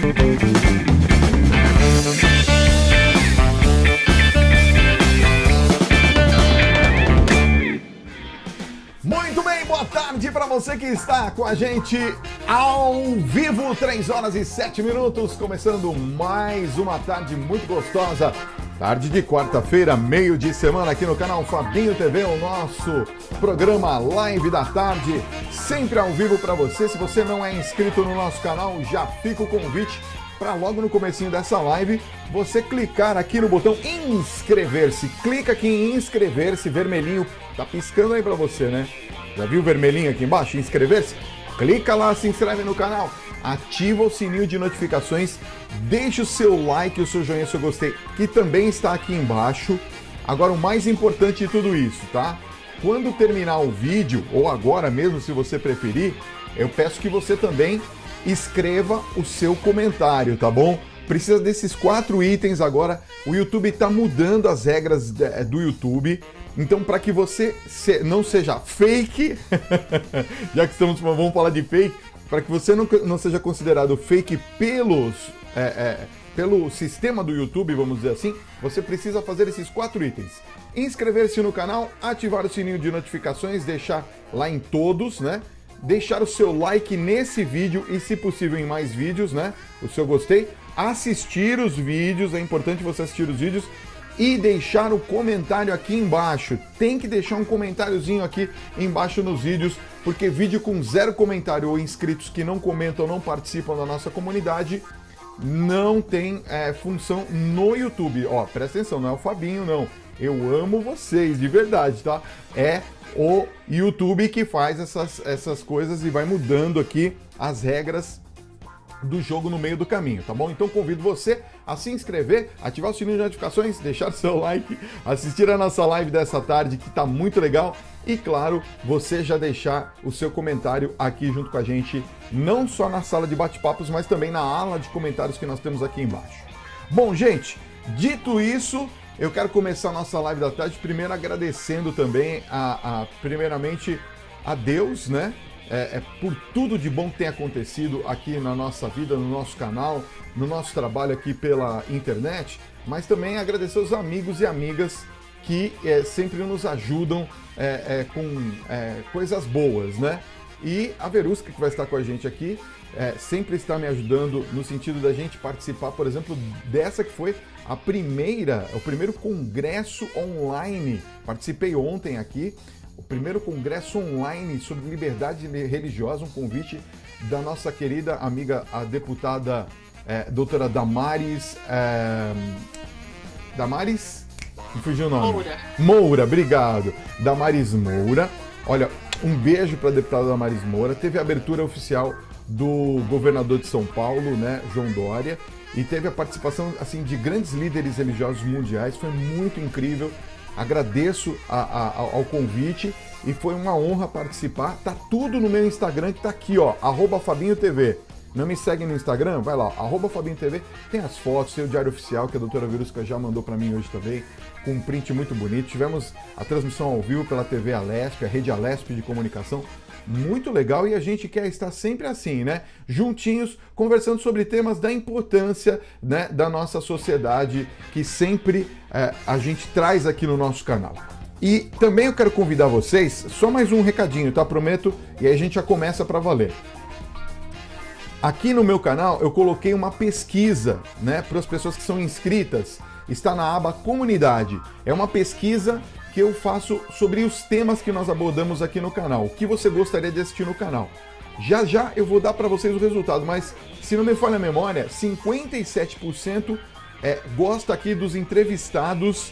Muito bem, boa tarde para você que está com a gente ao vivo, 3 horas e 7 minutos, começando mais uma tarde muito gostosa, tarde de quarta-feira, meio de semana aqui no canal Fabinho TV, o nosso programa Live da Tarde, sempre ao vivo para você. Se você não é inscrito no nosso canal, já fica o convite para logo no comecinho dessa live, você clicar aqui no botão inscrever-se. Clica aqui em inscrever-se, vermelhinho, tá piscando aí para você, né? Já viu o vermelhinho aqui embaixo, inscrever-se? Clica lá, se inscreve no canal, ativa o sininho de notificações, deixa o seu like, o seu joinha, o seu gostei, que também está aqui embaixo. Agora, o mais importante de tudo isso, tá? Quando terminar o vídeo, ou agora mesmo, se você preferir, eu peço que você também escreva o seu comentário, tá bom? Precisa desses 4 itens agora. O YouTube está mudando as regras do YouTube. Então, para que você não seja fake, já que vamos falar de fake, para que você não seja considerado fake pelo sistema do YouTube, vamos dizer assim, você precisa fazer esses 4 itens. Inscrever-se no canal, ativar o sininho de notificações, deixar lá em todos, né? Deixar o seu like nesse vídeo e, se possível, em mais vídeos, né? O seu gostei. Assistir os vídeos, é importante você assistir os vídeos e deixar o comentário aqui embaixo. Tem que deixar um comentáriozinho aqui embaixo nos vídeos, porque vídeo com 0 comentário ou inscritos que não comentam, não participam da nossa comunidade, não tem função no YouTube. Ó, presta atenção, não é o Fabinho, não. Eu amo vocês, de verdade, tá? É o YouTube que faz essas coisas e vai mudando aqui as regras do jogo no meio do caminho, tá bom? Então convido você a se inscrever, ativar o sininho de notificações, deixar seu like, assistir a nossa live dessa tarde que tá muito legal e, claro, você já deixar o seu comentário aqui junto com a gente, não só na sala de bate-papos, mas também na ala de comentários que nós temos aqui embaixo. Bom, gente, dito isso, eu quero começar a nossa live da tarde primeiro agradecendo também primeiramente a Deus, né? Por tudo de bom que tem acontecido aqui na nossa vida, no nosso canal, no nosso trabalho aqui pela internet, mas também agradecer os amigos e amigas que sempre nos ajudam com coisas boas, né? E a Verusca, que vai estar com a gente aqui, sempre está me ajudando no sentido da gente participar, por exemplo, dessa que foi o primeiro congresso online. Participei ontem aqui, o primeiro congresso online sobre liberdade religiosa, um convite da nossa querida amiga, a deputada doutora Damares... Damares? Me fugiu o nome. Moura, obrigado. Damares Moura. Olha, um beijo para a deputada Damares Moura. Teve a abertura oficial do governador de São Paulo, né, João Dória, e teve a participação assim de grandes líderes religiosos mundiais. Foi muito incrível. Agradeço ao convite e foi uma honra participar. Tá tudo no meu Instagram, que tá aqui, ó, @FabinhoTV. Não me segue no Instagram? Vai lá, @FabinhoTV. Tem as fotos, tem o diário oficial que a doutora Verusca já mandou para mim hoje também, com um print muito bonito. Tivemos a transmissão ao vivo pela TV Alesp, a rede Alesp de comunicação. Muito legal, e a gente quer estar sempre assim, né? Juntinhos, conversando sobre temas da importância, né, da nossa sociedade, que sempre a gente traz aqui no nosso canal. E também eu quero convidar vocês, só mais um recadinho, tá? Prometo, e aí a gente já começa para valer. Aqui no meu canal eu coloquei uma pesquisa, né, para as pessoas que são inscritas. Está na aba Comunidade. É uma pesquisa que eu faço sobre os temas que nós abordamos aqui no canal. O que você gostaria de assistir no canal? Já já eu vou dar para vocês o resultado, mas se não me falha a memória, 57% gosta aqui dos entrevistados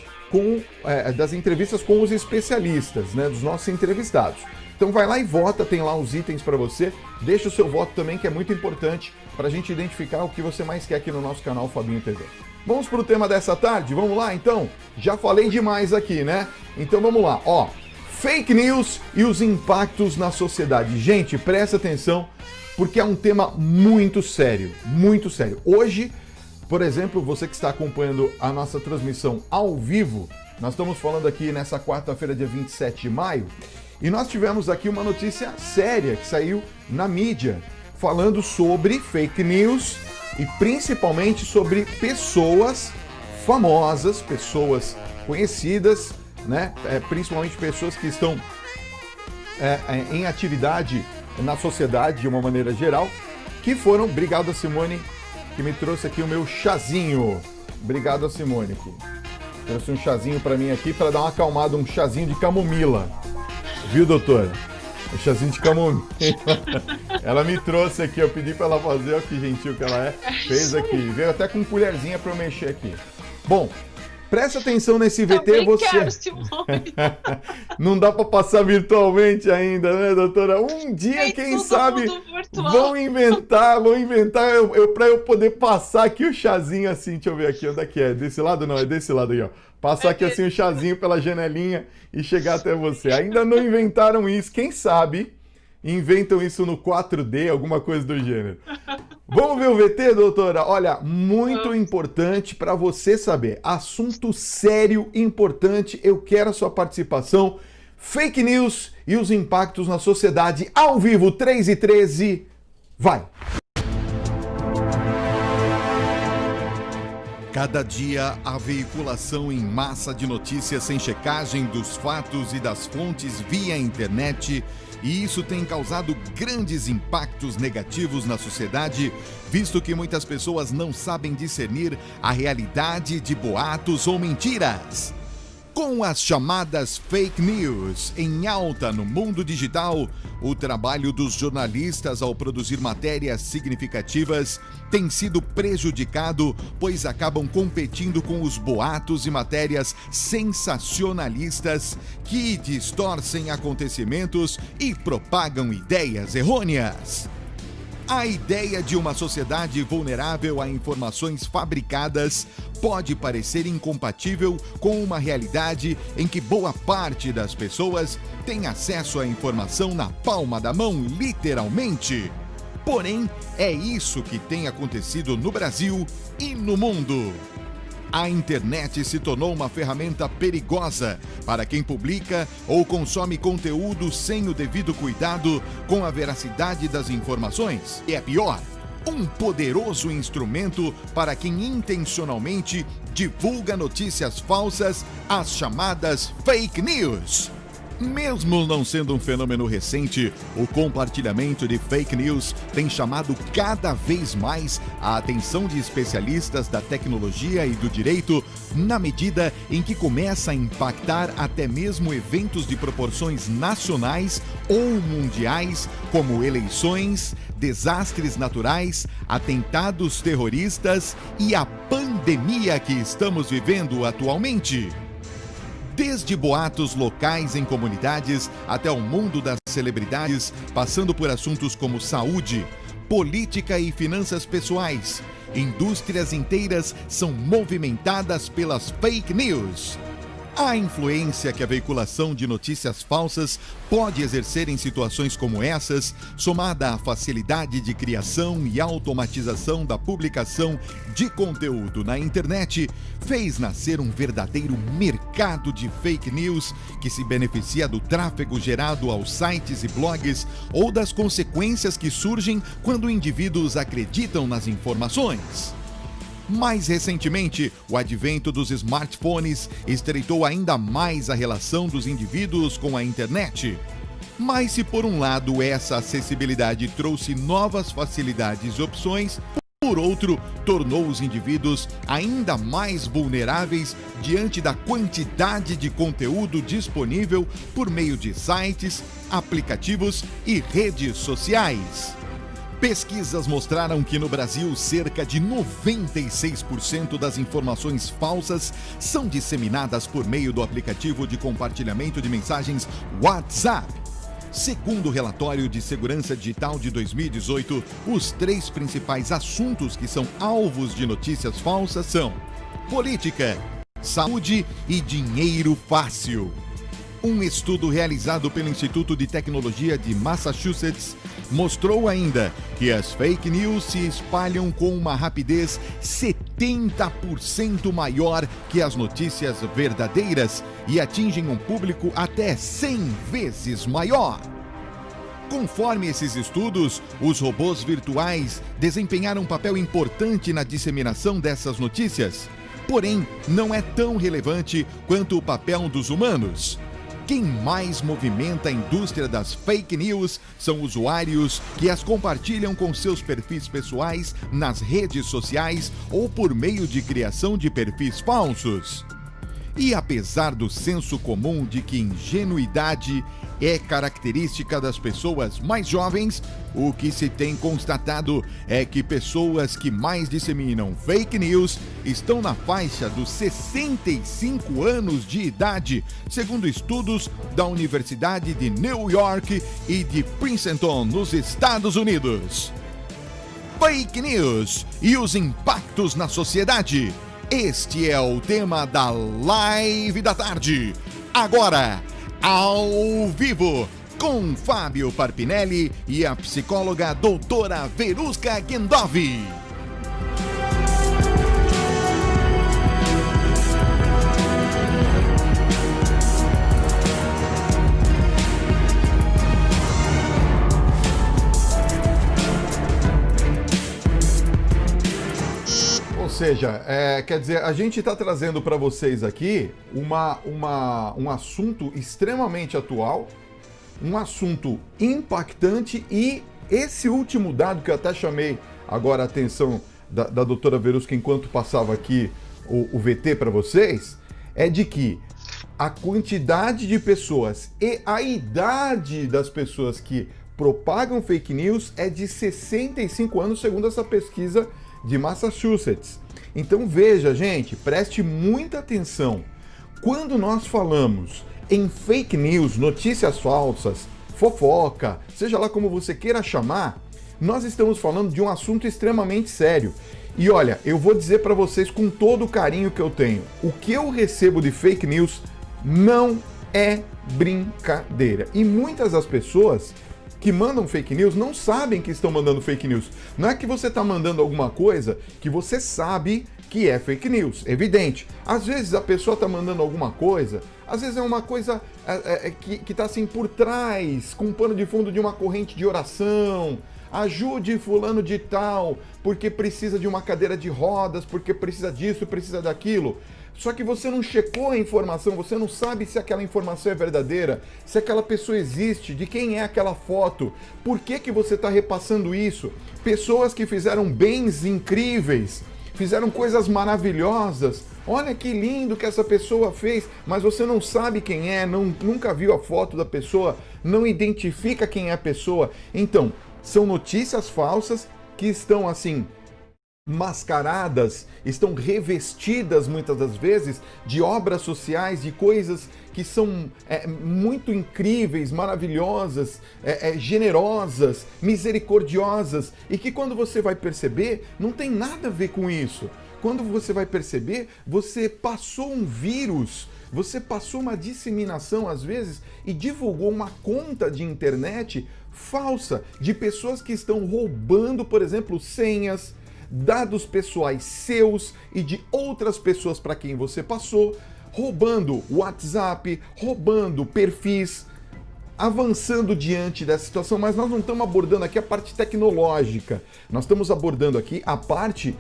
das entrevistas com os especialistas, né, dos nossos entrevistados. Então vai lá e vota, tem lá os itens para você. Deixa o seu voto também, que é muito importante para a gente identificar o que você mais quer aqui no nosso canal Fabinho TV. Vamos para o tema dessa tarde? Vamos lá, então? Já falei demais aqui, né? Então vamos lá, ó. Fake news e os impactos na sociedade. Gente, presta atenção, porque é um tema muito sério, muito sério. Hoje, por exemplo, você que está acompanhando a nossa transmissão ao vivo, nós estamos falando aqui nessa quarta-feira, dia 27 de maio, e nós tivemos aqui uma notícia séria que saiu na mídia, falando sobre fake news e principalmente sobre pessoas famosas, pessoas conhecidas, né? Principalmente pessoas que estão em atividade na sociedade de uma maneira geral, que foram. Obrigado a Simone, que me trouxe aqui o meu chazinho. Obrigado a Simone, que trouxe um chazinho para mim aqui para dar uma acalmada, um chazinho de camomila. Viu, doutora? Um chazinho de camomila. Ela me trouxe aqui, eu pedi para ela fazer, olha que gentil que ela é. Fez aqui, veio até com colherzinha para eu mexer aqui. Bom, presta atenção nesse VT, também você. Quero, Simone. Não dá para passar virtualmente ainda, né, doutora? Um dia, Tem quem todo sabe, mundo virtual. vão inventar para eu poder passar aqui o chazinho assim. Deixa eu ver aqui, onde é que é? Desse lado não, é desse lado aí, ó. Passar aqui assim o chazinho pela janelinha e chegar até você. Ainda não inventaram isso, quem sabe inventam isso no 4D, alguma coisa do gênero. Vamos ver o VT, doutora? Olha, muito importante para você saber. Assunto sério, importante. Eu quero a sua participação. Fake news e os impactos na sociedade. Ao vivo, 3h13. Vai! Cada dia, a veiculação em massa de notícias sem checagem dos fatos e das fontes via internet, e isso tem causado grandes impactos negativos na sociedade, visto que muitas pessoas não sabem discernir a realidade de boatos ou mentiras. Com as chamadas fake news em alta no mundo digital, o trabalho dos jornalistas ao produzir matérias significativas tem sido prejudicado, pois acabam competindo com os boatos e matérias sensacionalistas que distorcem acontecimentos e propagam ideias errôneas. A ideia de uma sociedade vulnerável a informações fabricadas pode parecer incompatível com uma realidade em que boa parte das pessoas tem acesso à informação na palma da mão, literalmente. Porém, é isso que tem acontecido no Brasil e no mundo. A internet se tornou uma ferramenta perigosa para quem publica ou consome conteúdo sem o devido cuidado com a veracidade das informações. E é pior, um poderoso instrumento para quem intencionalmente divulga notícias falsas, as chamadas fake news. Mesmo não sendo um fenômeno recente, o compartilhamento de fake news tem chamado cada vez mais a atenção de especialistas da tecnologia e do direito, na medida em que começa a impactar até mesmo eventos de proporções nacionais ou mundiais, como eleições, desastres naturais, atentados terroristas e a pandemia que estamos vivendo atualmente. Desde boatos locais em comunidades até o mundo das celebridades, passando por assuntos como saúde, política e finanças pessoais, indústrias inteiras são movimentadas pelas fake news. A influência que a veiculação de notícias falsas pode exercer em situações como essas, somada à facilidade de criação e automatização da publicação de conteúdo na internet, fez nascer um verdadeiro mercado de fake news que se beneficia do tráfego gerado aos sites e blogs ou das consequências que surgem quando indivíduos acreditam nas informações. Mais recentemente, o advento dos smartphones estreitou ainda mais a relação dos indivíduos com a internet. Mas se por um lado essa acessibilidade trouxe novas facilidades e opções, por outro, tornou os indivíduos ainda mais vulneráveis diante da quantidade de conteúdo disponível por meio de sites, aplicativos e redes sociais. Pesquisas mostraram que no Brasil cerca de 96% das informações falsas são disseminadas por meio do aplicativo de compartilhamento de mensagens WhatsApp. Segundo o relatório de segurança digital de 2018, os 3 principais assuntos que são alvos de notícias falsas são política, saúde e dinheiro fácil. Um estudo realizado pelo Instituto de Tecnologia de Massachusetts mostrou ainda que as fake news se espalham com uma rapidez 70% maior que as notícias verdadeiras e atingem um público até 100 vezes maior. Conforme esses estudos, os robôs virtuais desempenharam um papel importante na disseminação dessas notícias, porém não é tão relevante quanto o papel dos humanos. Quem mais movimenta a indústria das fake news são usuários que as compartilham com seus perfis pessoais nas redes sociais ou por meio de criação de perfis falsos. E apesar do senso comum de que ingenuidade é característica das pessoas mais jovens, o que se tem constatado é que pessoas que mais disseminam fake news estão na faixa dos 65 anos de idade, segundo estudos da Universidade de New York e de Princeton, nos Estados Unidos. Fake news e os impactos na sociedade. Este é o tema da Live da Tarde. Agora, ao vivo, com Fábio Parpinelli e a psicóloga doutora Verusca Gendovi. Ou seja, quer dizer, a gente está trazendo para vocês aqui um assunto extremamente atual, um assunto impactante, e esse último dado que eu até chamei agora a atenção da doutora Verusca enquanto passava aqui o VT para vocês, é de que a quantidade de pessoas e a idade das pessoas que propagam fake news é de 65 anos, segundo essa pesquisa de Massachusetts. Então veja, gente, preste muita atenção. Quando nós falamos em fake news, notícias falsas, fofoca, seja lá como você queira chamar, nós estamos falando de um assunto extremamente sério. E olha, eu vou dizer para vocês com todo o carinho que eu tenho, o que eu recebo de fake news não é brincadeira. E muitas das pessoas que mandam fake news não sabem que estão mandando fake news. Não é que você está mandando alguma coisa que você sabe que é fake news, evidente. Às vezes a pessoa está mandando alguma coisa, às vezes é uma coisa que está assim por trás, com um pano de fundo de uma corrente de oração. Ajude fulano de tal, porque precisa de uma cadeira de rodas, porque precisa disso, precisa daquilo. Só que você não checou a informação, você não sabe se aquela informação é verdadeira, se aquela pessoa existe, de quem é aquela foto, por que você está repassando isso. Pessoas que fizeram bens incríveis, fizeram coisas maravilhosas, olha que lindo que essa pessoa fez, mas você não sabe quem é, nunca viu a foto da pessoa, não identifica quem é a pessoa. Então, são notícias falsas que estão assim mascaradas, estão revestidas muitas das vezes de obras sociais, de coisas que são muito incríveis, maravilhosas, generosas, misericordiosas, e que quando você vai perceber, não tem nada a ver com isso. Quando você vai perceber, você passou um vírus, você passou uma disseminação às vezes e divulgou uma conta de internet falsa de pessoas que estão roubando, por exemplo, senhas, dados pessoais seus e de outras pessoas para quem você passou, roubando WhatsApp, roubando perfis, avançando diante dessa situação. Mas nós não estamos abordando aqui a parte tecnológica, nós estamos abordando aqui a parte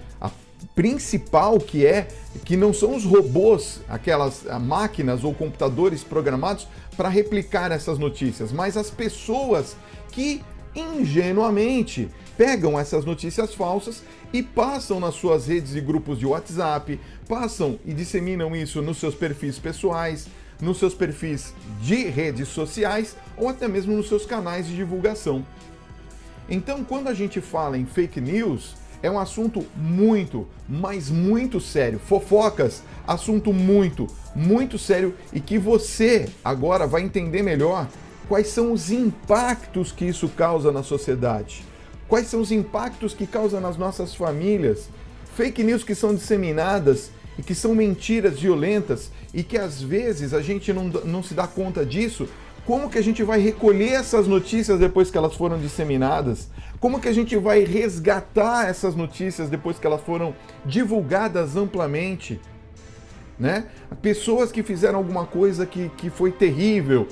principal, que não são os robôs, aquelas máquinas ou computadores programados para replicar essas notícias, mas as pessoas que ingenuamente pegam essas notícias falsas e passam nas suas redes e grupos de WhatsApp, passam e disseminam isso nos seus perfis pessoais, nos seus perfis de redes sociais ou até mesmo nos seus canais de divulgação. Então, quando a gente fala em fake news, é um assunto muito, mas muito sério. Fofocas, assunto muito, muito sério, e que você agora vai entender melhor quais são os impactos que isso causa na sociedade. Quais são os impactos que causa nas nossas famílias. Fake news que são disseminadas e que são mentiras violentas e que às vezes a gente não se dá conta disso. Como que a gente vai recolher essas notícias depois que elas foram disseminadas? Como que a gente vai resgatar essas notícias depois que elas foram divulgadas amplamente? Né? Pessoas que fizeram alguma coisa que foi terrível,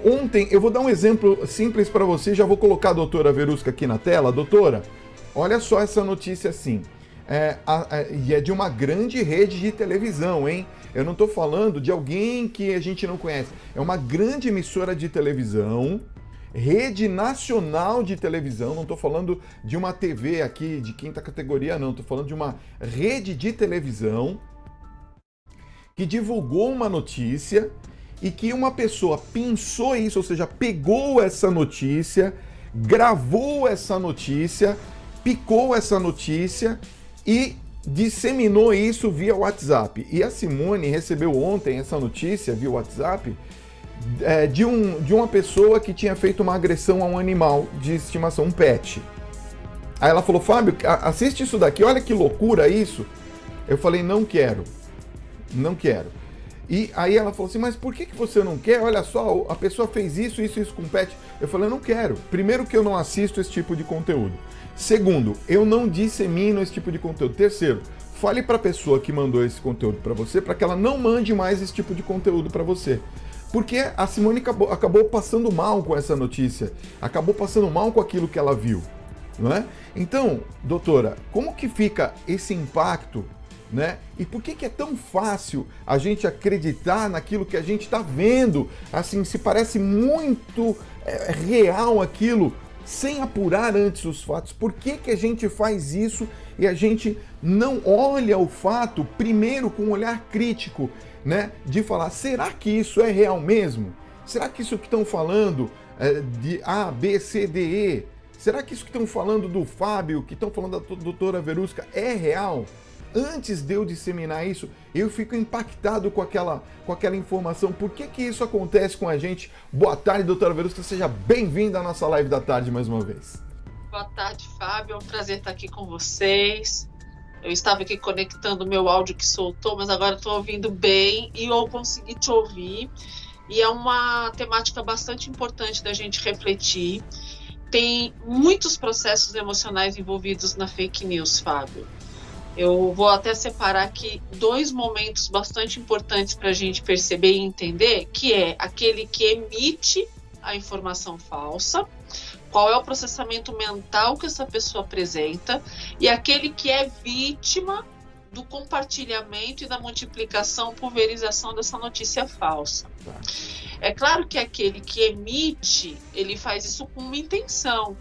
Ontem, eu vou dar um exemplo simples para você, já vou colocar a doutora Verusca aqui na tela. Doutora, olha só essa notícia assim, e é de uma grande rede de televisão, hein? Eu não estou falando de alguém que a gente não conhece, é uma grande emissora de televisão, rede nacional de televisão, não estou falando de uma TV aqui de quinta categoria, não, estou falando de uma rede de televisão que divulgou uma notícia e que uma pessoa pensou isso, ou seja, pegou essa notícia, gravou essa notícia, picou essa notícia e disseminou isso via WhatsApp. E a Simone recebeu ontem essa notícia via WhatsApp de uma pessoa que tinha feito uma agressão a um animal de estimação, um pet. Aí ela falou, Fábio, assiste isso daqui, olha que loucura isso. Eu falei, não quero. E aí ela falou assim, mas por que você não quer? Olha só, a pessoa fez isso com o pet. Eu falei, eu não quero. Primeiro que eu não assisto esse tipo de conteúdo. Segundo, eu não dissemino esse tipo de conteúdo. Terceiro, fale para a pessoa que mandou esse conteúdo para você, para que ela não mande mais esse tipo de conteúdo para você. Porque a Simone acabou passando mal com essa notícia, acabou passando mal com aquilo que ela viu, não é? Então, doutora, como que fica esse impacto, né? E por que é tão fácil a gente acreditar naquilo que a gente está vendo? Assim, se parece muito real aquilo, sem apurar antes os fatos. Por que a gente faz isso e a gente não olha o fato primeiro com um olhar crítico, né? De falar, será que isso é real mesmo? Será que isso que estão falando de A, B, C, D, E? Será que isso que estão falando do Fábio, que estão falando da doutora Verusca é real? Antes de eu disseminar isso, eu fico impactado com aquela informação. Por que isso acontece com a gente? Boa tarde, doutora Verusca. Seja bem-vinda à nossa live da tarde mais uma vez. Boa tarde, Fábio. É um prazer estar aqui com vocês. Eu estava aqui conectando o meu áudio que soltou, mas agora estou ouvindo bem e eu consegui te ouvir. E é uma temática bastante importante da gente refletir. Tem muitos processos emocionais envolvidos na fake news, Fábio. Eu vou até separar aqui 2 momentos bastante importantes para a gente perceber e entender, que é aquele que emite a informação falsa, qual é o processamento mental que essa pessoa apresenta, e aquele que é vítima do compartilhamento e da multiplicação, pulverização dessa notícia falsa. É claro que aquele que emite, ele faz isso com uma intenção.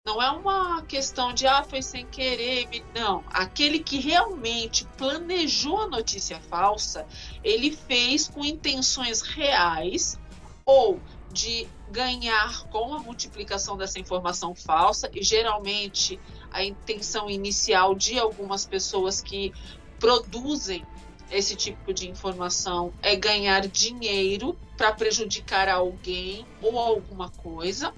Não é uma questão de, foi sem querer, não. Aquele que realmente planejou a notícia falsa, ele fez com intenções reais ou de ganhar com a multiplicação dessa informação falsa, e geralmente a intenção inicial de algumas pessoas que produzem esse tipo de informação é ganhar dinheiro para prejudicar alguém ou alguma coisa.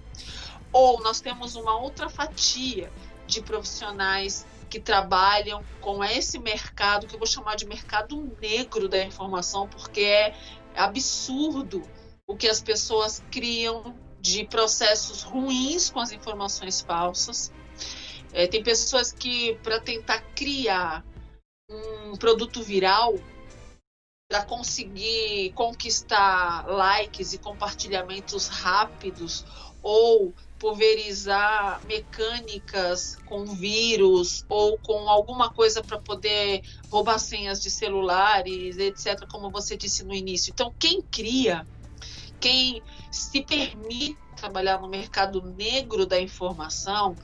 Ou nós temos uma outra fatia de profissionais que trabalham com esse mercado, que eu vou chamar de mercado negro da informação, porque é absurdo o que as pessoas criam de processos ruins com as informações falsas. Tem pessoas que, para tentar criar um produto viral, para conseguir conquistar likes e compartilhamentos rápidos, ou pulverizar mecânicas com vírus ou com alguma coisa para poder roubar senhas de celulares, etc., como você disse no início. Então, quem cria, quem se permite trabalhar no mercado negro da informação,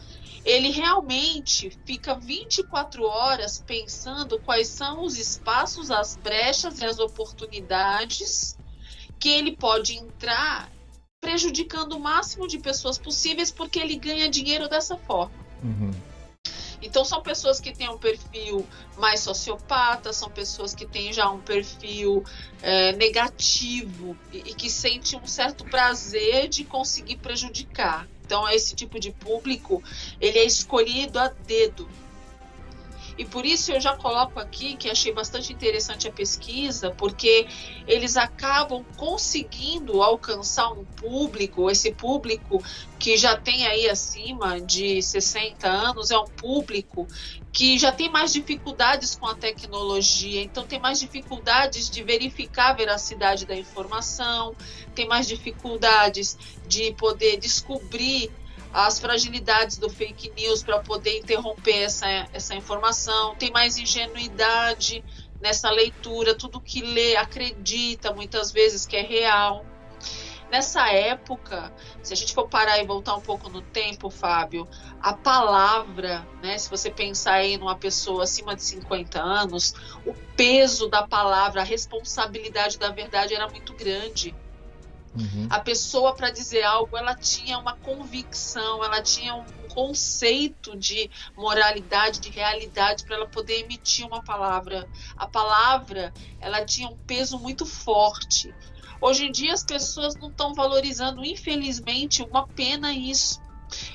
ele realmente fica 24 horas pensando quais são os espaços, as brechas e as oportunidades que ele pode entrar, prejudicando o máximo de pessoas possíveis, porque ele ganha dinheiro dessa forma. Uhum. Então são pessoas que têm um perfil mais sociopata, são pessoas que têm já um perfil negativo e que sentem um certo prazer de conseguir prejudicar. Então esse tipo de público, ele é escolhido a dedo. E por isso eu já coloco aqui que achei bastante interessante a pesquisa, porque eles acabam conseguindo alcançar um público, esse público que já tem aí acima de 60 anos, é um público que já tem mais dificuldades com a tecnologia, então tem mais dificuldades de verificar a veracidade da informação, tem mais dificuldades de poder descobrir as fragilidades do fake news para poder interromper essa informação, tem mais ingenuidade nessa leitura, tudo que lê acredita muitas vezes que é real. Nessa época, se a gente for parar e voltar um pouco no tempo, Fábio, a palavra, né, se você pensar aí numa pessoa acima de 50 anos, o peso da palavra, a responsabilidade da verdade era muito grande. A pessoa, para dizer algo, ela tinha uma convicção, ela tinha um conceito de moralidade, de realidade, para ela poder emitir uma palavra. A palavra, ela tinha um peso muito forte. Hoje em dia as pessoas não estão valorizando, infelizmente, uma pena isso.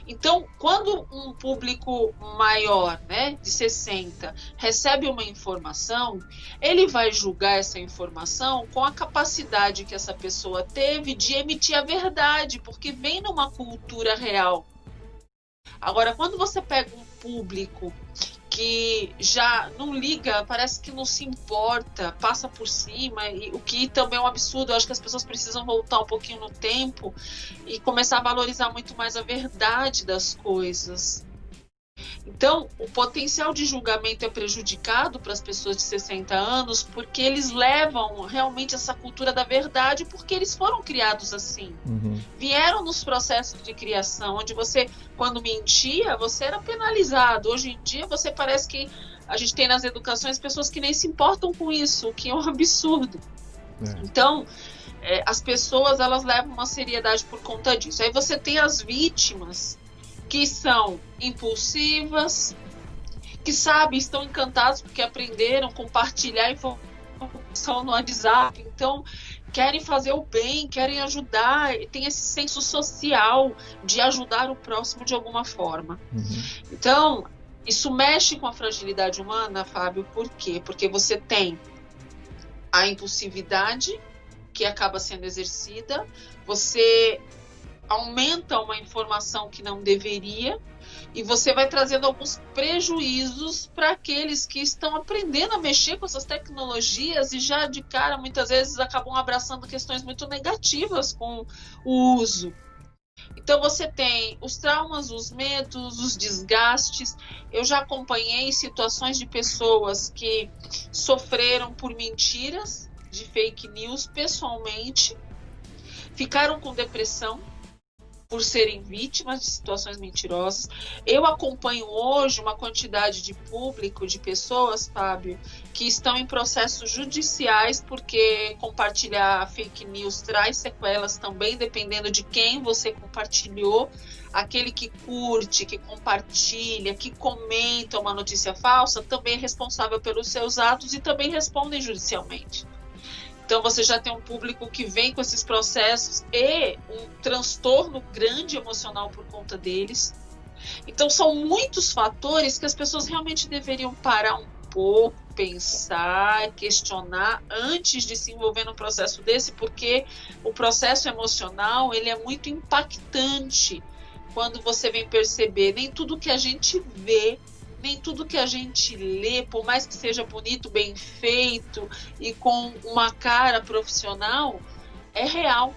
Então, quando um público maior, né, de 60, recebe uma informação, ele vai julgar essa informação com a capacidade que essa pessoa teve de emitir a verdade, porque vem numa cultura real. Agora, quando você pega um público que já não liga, parece que não se importa, passa por cima, e o que também é um absurdo. Eu acho que as pessoas precisam voltar um pouquinho no tempo e começar a valorizar muito mais a verdade das coisas. Então, o potencial de julgamento é prejudicado para as pessoas de 60 anos porque eles levam realmente essa cultura da verdade, porque eles foram criados assim. Vieram nos processos de criação, onde você, quando mentia, você era penalizado. Hoje em dia, você parece que a gente tem nas educações pessoas que nem se importam com isso, o que é um absurdo. Então, as pessoas, elas levam uma seriedade por conta disso. Aí você tem as vítimas, que são impulsivas, que sabem, estão encantados porque aprenderam a compartilhar informação no WhatsApp, então querem fazer o bem, querem ajudar, tem esse senso social de ajudar o próximo de alguma forma. Então, isso mexe com a fragilidade humana, Fábio, por quê? Porque você tem a impulsividade que acaba sendo exercida, você aumenta uma informação que não deveria e você vai trazendo alguns prejuízos para aqueles que estão aprendendo a mexer com essas tecnologias e já de cara muitas vezes acabam abraçando questões muito negativas com o uso. Então você tem os traumas, os medos, os desgastes. Eu já acompanhei situações de pessoas que sofreram por mentiras de fake news pessoalmente, ficaram com depressão por serem vítimas de situações mentirosas. Eu acompanho hoje uma quantidade de público, de pessoas, Fábio, que estão em processos judiciais porque compartilhar fake news traz sequelas também, dependendo de quem você compartilhou. Aquele que curte, que compartilha, que comenta uma notícia falsa, também é responsável pelos seus atos e também respondem judicialmente. Então você já tem um público que vem com esses processos e um transtorno grande emocional por conta deles. Então são muitos fatores que as pessoas realmente deveriam parar um pouco, pensar, questionar antes de se envolver num processo desse, porque o processo emocional ele é muito impactante quando você vem perceber nem tudo que a gente vê, nem tudo que a gente lê, por mais que seja bonito, bem feito e com uma cara profissional, é real.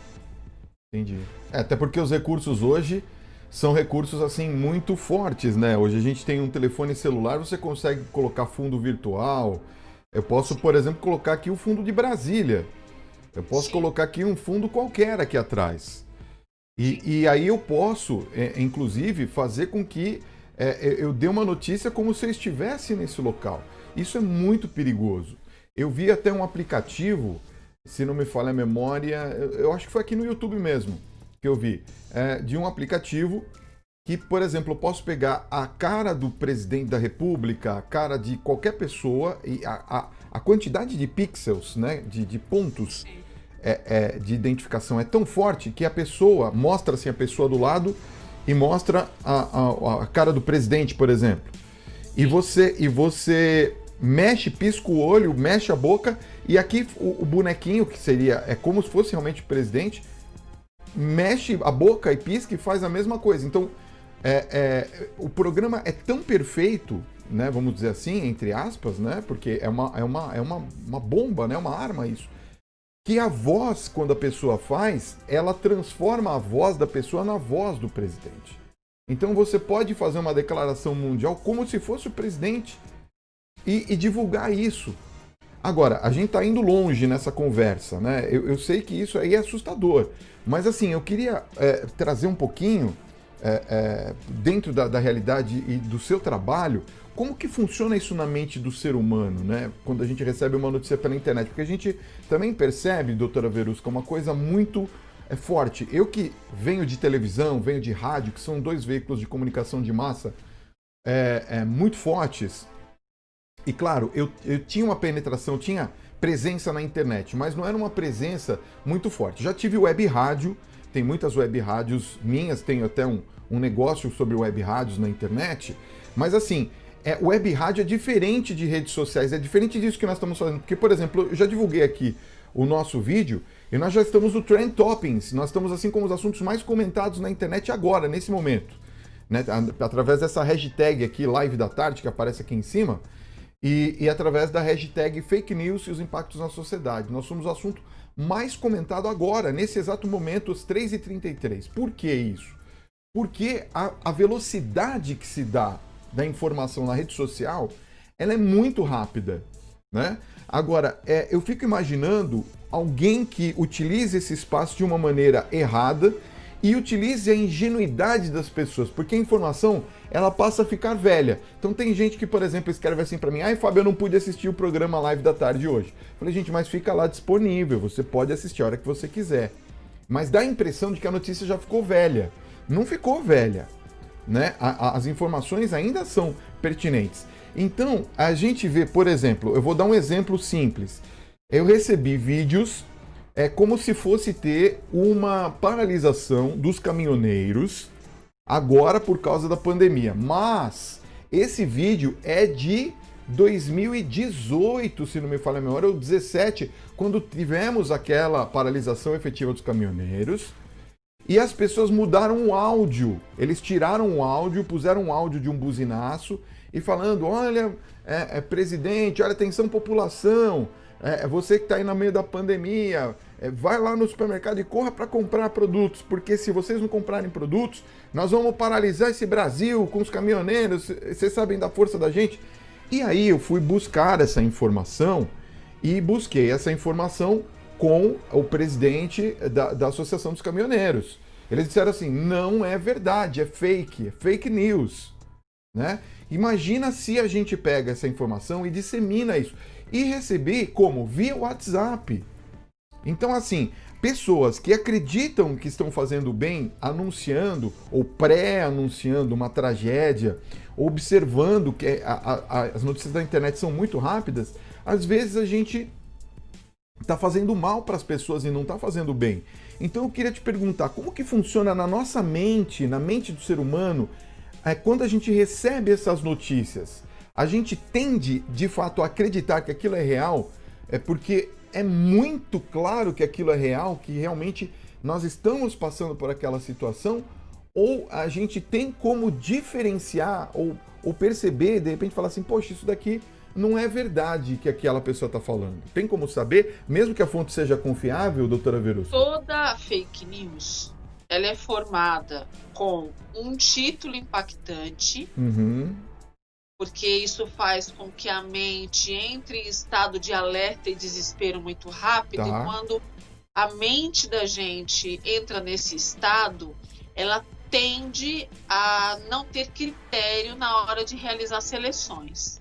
Entendi. Até porque os recursos hoje são recursos assim muito fortes, né? Hoje a gente tem um telefone celular, você consegue colocar fundo virtual. Eu posso, por exemplo, colocar aqui o fundo de Brasília. Eu posso colocar aqui um fundo qualquer aqui atrás. E aí eu posso, inclusive, fazer com que eu dei uma notícia como se eu estivesse nesse local. Isso é muito perigoso. Eu vi até um aplicativo, se não me falha a memória, eu acho que foi aqui no YouTube mesmo que eu vi, de um aplicativo que, por exemplo, eu posso pegar a cara do presidente da República, a cara de qualquer pessoa e a quantidade de pixels, né, de pontos de identificação é tão forte que a pessoa, mostra assim a pessoa do lado e mostra a cara do presidente, por exemplo. E você mexe, pisca o olho, mexe a boca, e aqui o bonequinho, que seria, é como se fosse realmente o presidente, mexe a boca e pisca e faz a mesma coisa. Então, o programa é tão perfeito, né, vamos dizer assim, entre aspas, né, porque é uma bomba, né, uma arma isso, que a voz, quando a pessoa faz, ela transforma a voz da pessoa na voz do presidente. Então você pode fazer uma declaração mundial como se fosse o presidente e divulgar isso. Agora, a gente está indo longe nessa conversa, né? Eu sei que isso aí é assustador, mas assim, eu queria trazer um pouquinho dentro da realidade e do seu trabalho, como que funciona isso na mente do ser humano, né? Quando a gente recebe uma notícia pela internet, porque a gente também percebe, doutora Verusca, uma coisa muito forte. Eu que venho de televisão, venho de rádio, que são dois veículos de comunicação de massa muito fortes, e claro, eu tinha uma penetração, tinha presença na internet, mas não era uma presença muito forte. Já tive web rádio, tem muitas web rádios minhas, tenho até um negócio sobre web rádios na internet, mas assim, web rádio é diferente de redes sociais, é diferente disso que nós estamos fazendo, porque, por exemplo, eu já divulguei aqui o nosso vídeo e nós já estamos no Trend Toppings, nós estamos assim como os assuntos mais comentados na internet agora, nesse momento, né? Através dessa hashtag aqui, Live da Tarde, que aparece aqui em cima, e através da hashtag Fake News e os impactos na sociedade. Nós somos o assunto mais comentado agora, nesse exato momento, às 3h33. Por que isso? Porque a velocidade que se dá da informação na rede social, ela é muito rápida, né? Agora, eu fico imaginando alguém que utilize esse espaço de uma maneira errada e utilize a ingenuidade das pessoas, porque a informação, ela passa a ficar velha. Então tem gente que, por exemplo, escreve assim pra mim: ai, Fábio, eu não pude assistir o programa Live da Tarde hoje. Falei: gente, mas fica lá disponível, você pode assistir a hora que você quiser. Mas dá a impressão de que a notícia já ficou velha. Não ficou velha, né? As informações ainda são pertinentes. Então, a gente vê, por exemplo, eu vou dar um exemplo simples. Eu recebi vídeos como se fosse ter uma paralisação dos caminhoneiros agora por causa da pandemia. Mas esse vídeo é de 2018, se não me falha a memória, ou 2017, quando tivemos aquela paralisação efetiva dos caminhoneiros. E as pessoas mudaram o áudio. Eles tiraram o áudio, puseram um áudio de um buzinaço e falando: olha, presidente, olha, atenção população, você que está aí no meio da pandemia, vai lá no supermercado e corra para comprar produtos, porque se vocês não comprarem produtos, nós vamos paralisar esse Brasil com os caminhoneiros, vocês sabem da força da gente. E aí eu fui buscar essa informação e busquei essa informação com o presidente da Associação dos Caminhoneiros. Eles disseram assim: não é verdade, é fake news, né? Imagina se a gente pega essa informação e dissemina isso. E recebi como? Via WhatsApp. Então, assim, pessoas que acreditam que estão fazendo bem, anunciando ou pré-anunciando uma tragédia, observando que as notícias da internet são muito rápidas, às vezes a gente está fazendo mal para as pessoas e não está fazendo bem. Então eu queria te perguntar, como que funciona na nossa mente, na mente do ser humano, quando a gente recebe essas notícias? A gente tende, de fato, a acreditar que aquilo é real, porque é muito claro que aquilo é real, que realmente nós estamos passando por aquela situação, ou a gente tem como diferenciar ou perceber, de repente falar assim: poxa, isso daqui não é verdade que aquela pessoa está falando. Tem como saber, mesmo que a fonte seja confiável, doutora Verusca? Toda fake news, ela é formada com um título impactante, porque isso faz com que a mente entre em estado de alerta e desespero muito rápido, e quando a mente da gente entra nesse estado, ela tende a não ter critério na hora de realizar seleções.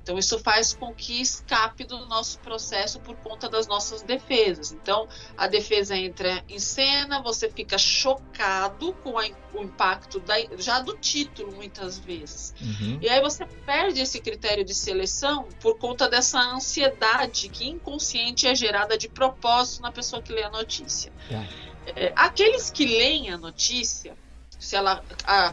Então isso faz com que escape do nosso processo por conta das nossas defesas. Então a defesa entra em cena, você fica chocado com o impacto já do título muitas vezes. E aí você perde esse critério de seleção por conta dessa ansiedade que inconsciente é gerada de propósito na pessoa que lê a notícia. Aqueles que leem a notícia, se ela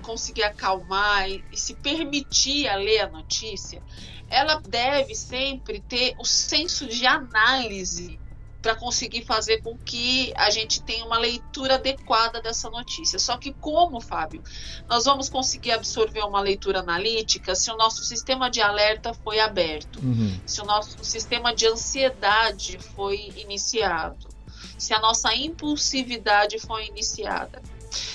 conseguir acalmar e se permitir a ler a notícia, ela deve sempre ter o senso de análise para conseguir fazer com que a gente tenha uma leitura adequada dessa notícia. Só que como, Fábio, nós vamos conseguir absorver uma leitura analítica se o nosso sistema de alerta foi aberto, se o nosso sistema de ansiedade foi iniciado, se a nossa impulsividade foi iniciada.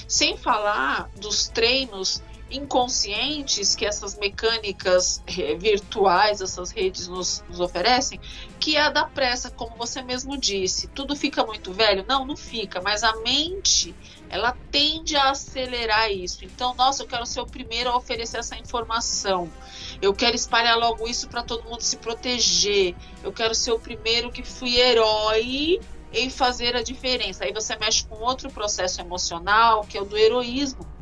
Sem falar dos treinos inconscientes que essas mecânicas virtuais, essas redes nos oferecem, que é a da pressa, como você mesmo disse. Tudo fica muito velho? Não fica, mas a mente, ela tende a acelerar isso. Então, nossa, eu quero ser o primeiro a oferecer essa informação. Eu quero espalhar logo isso para todo mundo se proteger. Eu quero ser o primeiro que fui herói em fazer a diferença. Aí você mexe com outro processo emocional, que é o do heroísmo.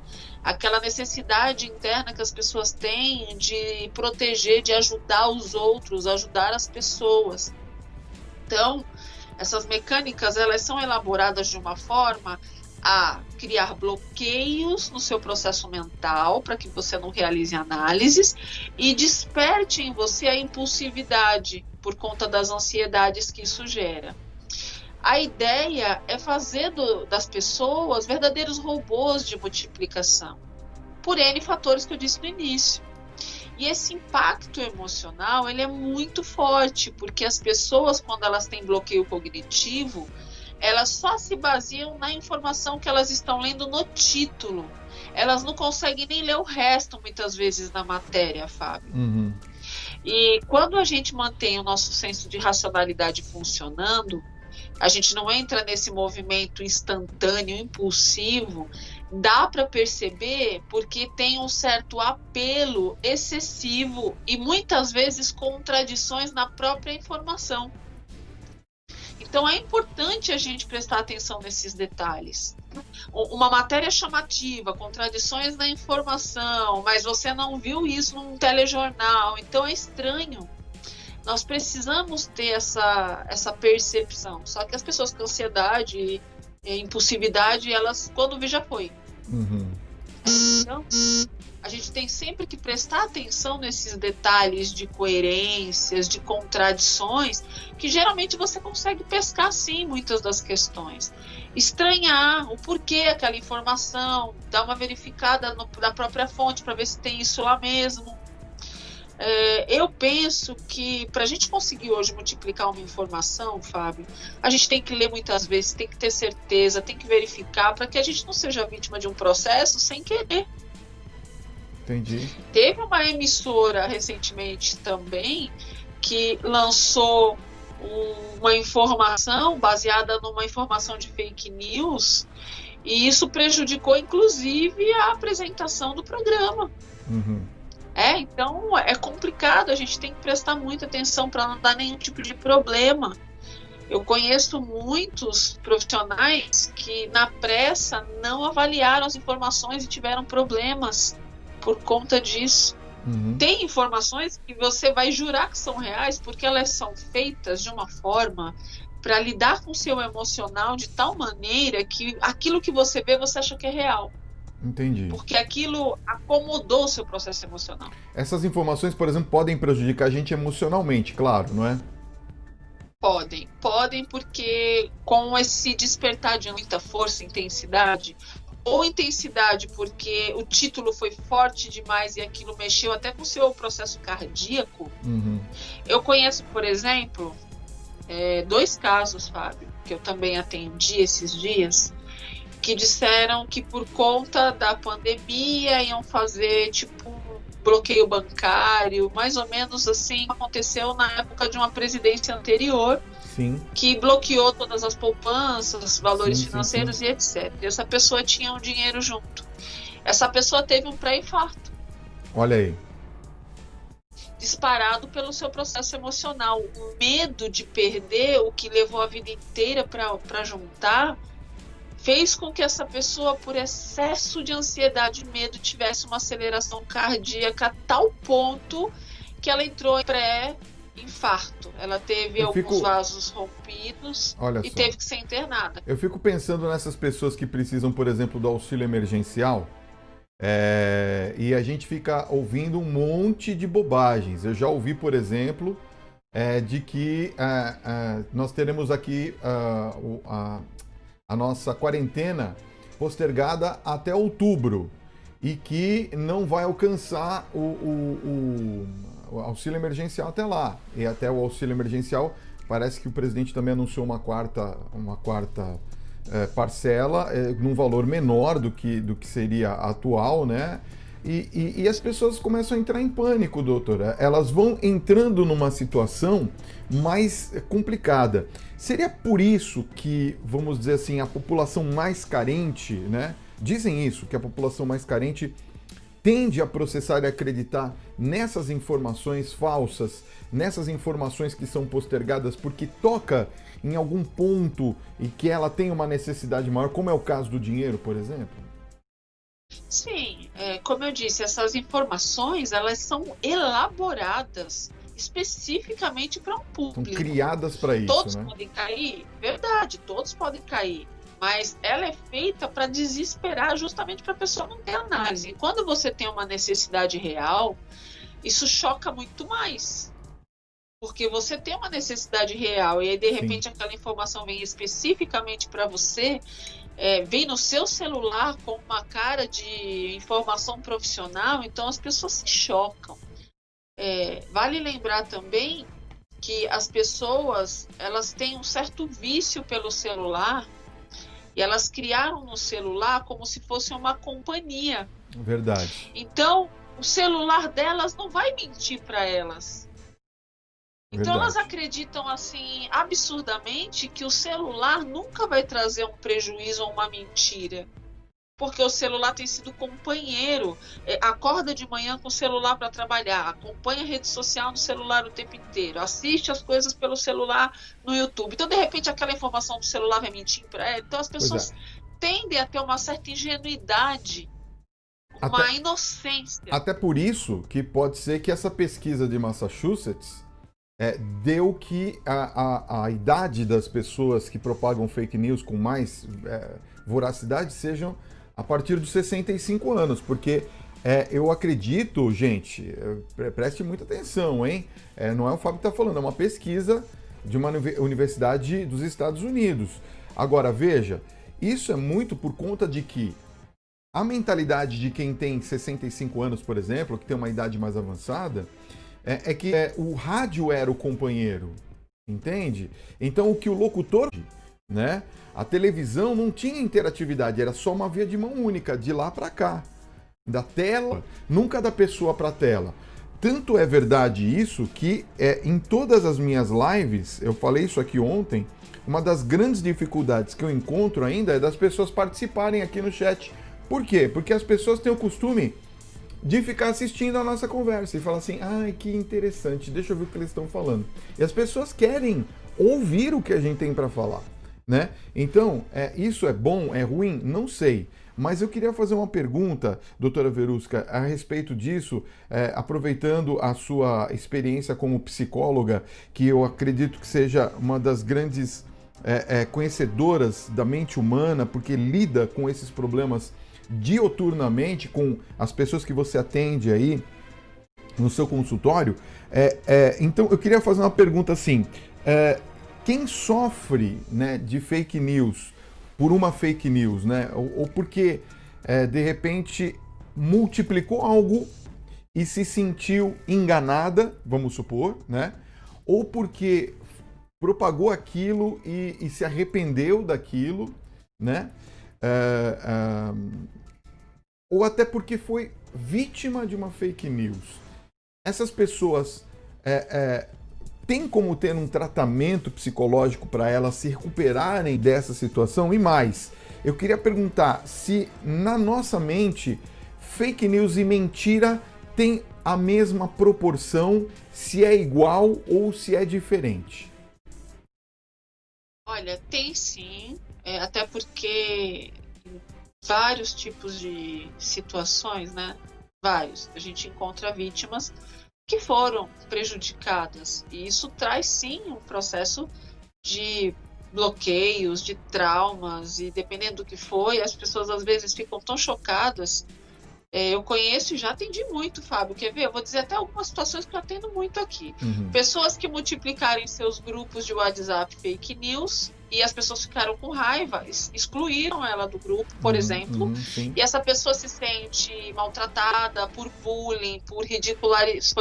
Aquela necessidade interna que as pessoas têm de proteger, de ajudar os outros, ajudar as pessoas. Então, essas mecânicas, elas são elaboradas de uma forma a criar bloqueios no seu processo mental, para que você não realize análises, e desperte em você a impulsividade, por conta das ansiedades que isso gera. A ideia é fazer das pessoas verdadeiros robôs de multiplicação, por N fatores que eu disse no início. E esse impacto emocional, ele é muito forte, porque as pessoas, quando elas têm bloqueio cognitivo, elas só se baseiam na informação que elas estão lendo no título. Elas não conseguem nem ler o resto, muitas vezes, da matéria, Fábio. E quando a gente mantém o nosso senso de racionalidade funcionando, a gente não entra nesse movimento instantâneo, impulsivo, dá para perceber porque tem um certo apelo excessivo e muitas vezes contradições na própria informação. Então é importante a gente prestar atenção nesses detalhes. Uma matéria chamativa, contradições na informação, mas você não viu isso num telejornal, então é estranho. Nós precisamos ter essa percepção. Só que as pessoas com ansiedade e impulsividade, elas, quando vê, já foi. Então, a gente tem sempre que prestar atenção nesses detalhes de coerências, de contradições, que geralmente você consegue pescar, sim, muitas das questões. Estranhar o porquê aquela informação, dar uma verificada na própria fonte para ver se tem isso lá mesmo. Eu penso que para a gente conseguir hoje multiplicar uma informação, Fábio, a gente tem que ler muitas vezes, tem que ter certeza, tem que verificar para que a gente não seja vítima de um processo sem querer. Entendi. Teve uma emissora recentemente também que lançou uma informação baseada numa informação de fake news e isso prejudicou inclusive a apresentação do programa. Então é complicado, a gente tem que prestar muita atenção para não dar nenhum tipo de problema. Eu conheço muitos profissionais que na pressa não avaliaram as informações e tiveram problemas por conta disso. Tem informações que você vai jurar que são reais porque elas são feitas de uma forma para lidar com o seu emocional de tal maneira que aquilo que você vê você acha que é real. Entendi. Porque aquilo acomodou o seu processo emocional. Essas informações, por exemplo, podem prejudicar a gente emocionalmente, claro, não é? Podem porque com esse despertar de muita força, intensidade, ou intensidade porque o título foi forte demais e aquilo mexeu até com o seu processo cardíaco. Eu conheço, por exemplo, 2 casos, Fábio, que eu também atendi esses dias, que disseram que por conta da pandemia iam fazer tipo um bloqueio bancário, mais ou menos assim aconteceu na época de uma presidência anterior, que bloqueou todas as poupanças, valores financeiros e etc. E essa pessoa tinha um dinheiro junto. Essa pessoa teve um pré-infarto. Olha aí. Disparado pelo seu processo emocional. O medo de perder o que levou a vida inteira para juntar fez com que essa pessoa, por excesso de ansiedade e medo, tivesse uma aceleração cardíaca a tal ponto que ela entrou em pré-infarto. Ela teve alguns vasos rompidos e teve que ser internada. Eu fico pensando nessas pessoas que precisam, por exemplo, do auxílio emergencial E a gente fica ouvindo um monte de bobagens. Eu já ouvi, por exemplo, de que nós teremos aqui a nossa quarentena postergada até outubro e que não vai alcançar o auxílio emergencial até lá. E até o auxílio emergencial, parece que o presidente também anunciou uma quarta parcela, num valor menor do que seria atual, né? E as pessoas começam a entrar em pânico, doutora. Elas vão entrando numa situação mais complicada. Seria por isso que, vamos dizer assim, a população mais carente, né? Dizem isso, que a população mais carente tende a processar e acreditar nessas informações falsas, nessas informações que são postergadas porque toca em algum ponto e que ela tem uma necessidade maior, como é o caso do dinheiro, por exemplo? Sim, como eu disse, essas informações, elas são elaboradas especificamente para um público. São criadas para isso, todos, né? Todos podem cair, verdade, todos podem cair. Mas ela é feita para desesperar, justamente para a pessoa não ter análise. E quando você tem uma necessidade real, isso choca muito mais. Porque você tem uma necessidade real e aí, de repente, aquela informação vem especificamente para você, vem no seu celular com uma cara de informação profissional, então as pessoas se chocam. Vale lembrar também que as pessoas, elas têm um certo vício pelo celular e elas criaram no celular como se fosse uma companhia. Verdade. Então, o celular delas não vai mentir para elas. Então elas acreditam assim absurdamente que o celular nunca vai trazer um prejuízo ou uma mentira, porque o celular tem sido companheiro. Acorda de manhã com o celular para trabalhar, acompanha a rede social no celular o tempo inteiro, assiste as coisas pelo celular no YouTube. Então de repente aquela informação do celular vai mentir para ela. Então as pessoas tendem a ter uma certa ingenuidade, uma inocência. Até por isso que pode ser que essa pesquisa de Massachusetts deu que a idade das pessoas que propagam fake news com mais voracidade sejam a partir dos 65 anos, porque eu acredito, gente, preste muita atenção, hein? Não é o Fábio que está falando, é uma pesquisa de uma universidade dos Estados Unidos. Agora, veja, isso é muito por conta de que a mentalidade de quem tem 65 anos, por exemplo, que tem uma idade mais avançada, é que o rádio era o companheiro, entende? Então o que o locutor, né? A televisão não tinha interatividade, era só uma via de mão única, de lá para cá, da tela, nunca da pessoa para a tela. Tanto é verdade isso que em todas as minhas lives, eu falei isso aqui ontem, uma das grandes dificuldades que eu encontro ainda é das pessoas participarem aqui no chat. Por quê? Porque as pessoas têm o costume de ficar assistindo a nossa conversa e falar assim, ai, que interessante, deixa eu ver o que eles estão falando. E as pessoas querem ouvir o que a gente tem para falar, né? Então, isso é bom, é ruim? Não sei. Mas eu queria fazer uma pergunta, doutora Verusca, a respeito disso, aproveitando a sua experiência como psicóloga, que eu acredito que seja uma das grandes conhecedoras da mente humana, porque lida com esses problemas dioturnamente com as pessoas que você atende aí no seu consultório. Então eu queria fazer uma pergunta assim, quem sofre, né, de fake news por uma fake news, né, ou porque de repente multiplicou algo e se sentiu enganada, vamos supor, né, ou porque propagou aquilo e se arrependeu daquilo, né, ou até porque foi vítima de uma fake news. Essas pessoas têm como ter um tratamento psicológico para elas se recuperarem dessa situação? E mais, eu queria perguntar se na nossa mente fake news e mentira tem a mesma proporção, se é igual ou se é diferente. Olha, tem sim, até porque vários tipos de situações, né? Vários. A gente encontra vítimas que foram prejudicadas. E isso traz, sim, um processo de bloqueios, de traumas. E dependendo do que foi, as pessoas às vezes ficam tão chocadas Eu conheço e já atendi muito, Fábio. Quer ver? Eu vou dizer até algumas situações que eu atendo muito aqui. Pessoas que multiplicaram em seus grupos de WhatsApp fake news e as pessoas ficaram com raiva, excluíram ela do grupo, por exemplo, e essa pessoa se sente maltratada por bullying, foi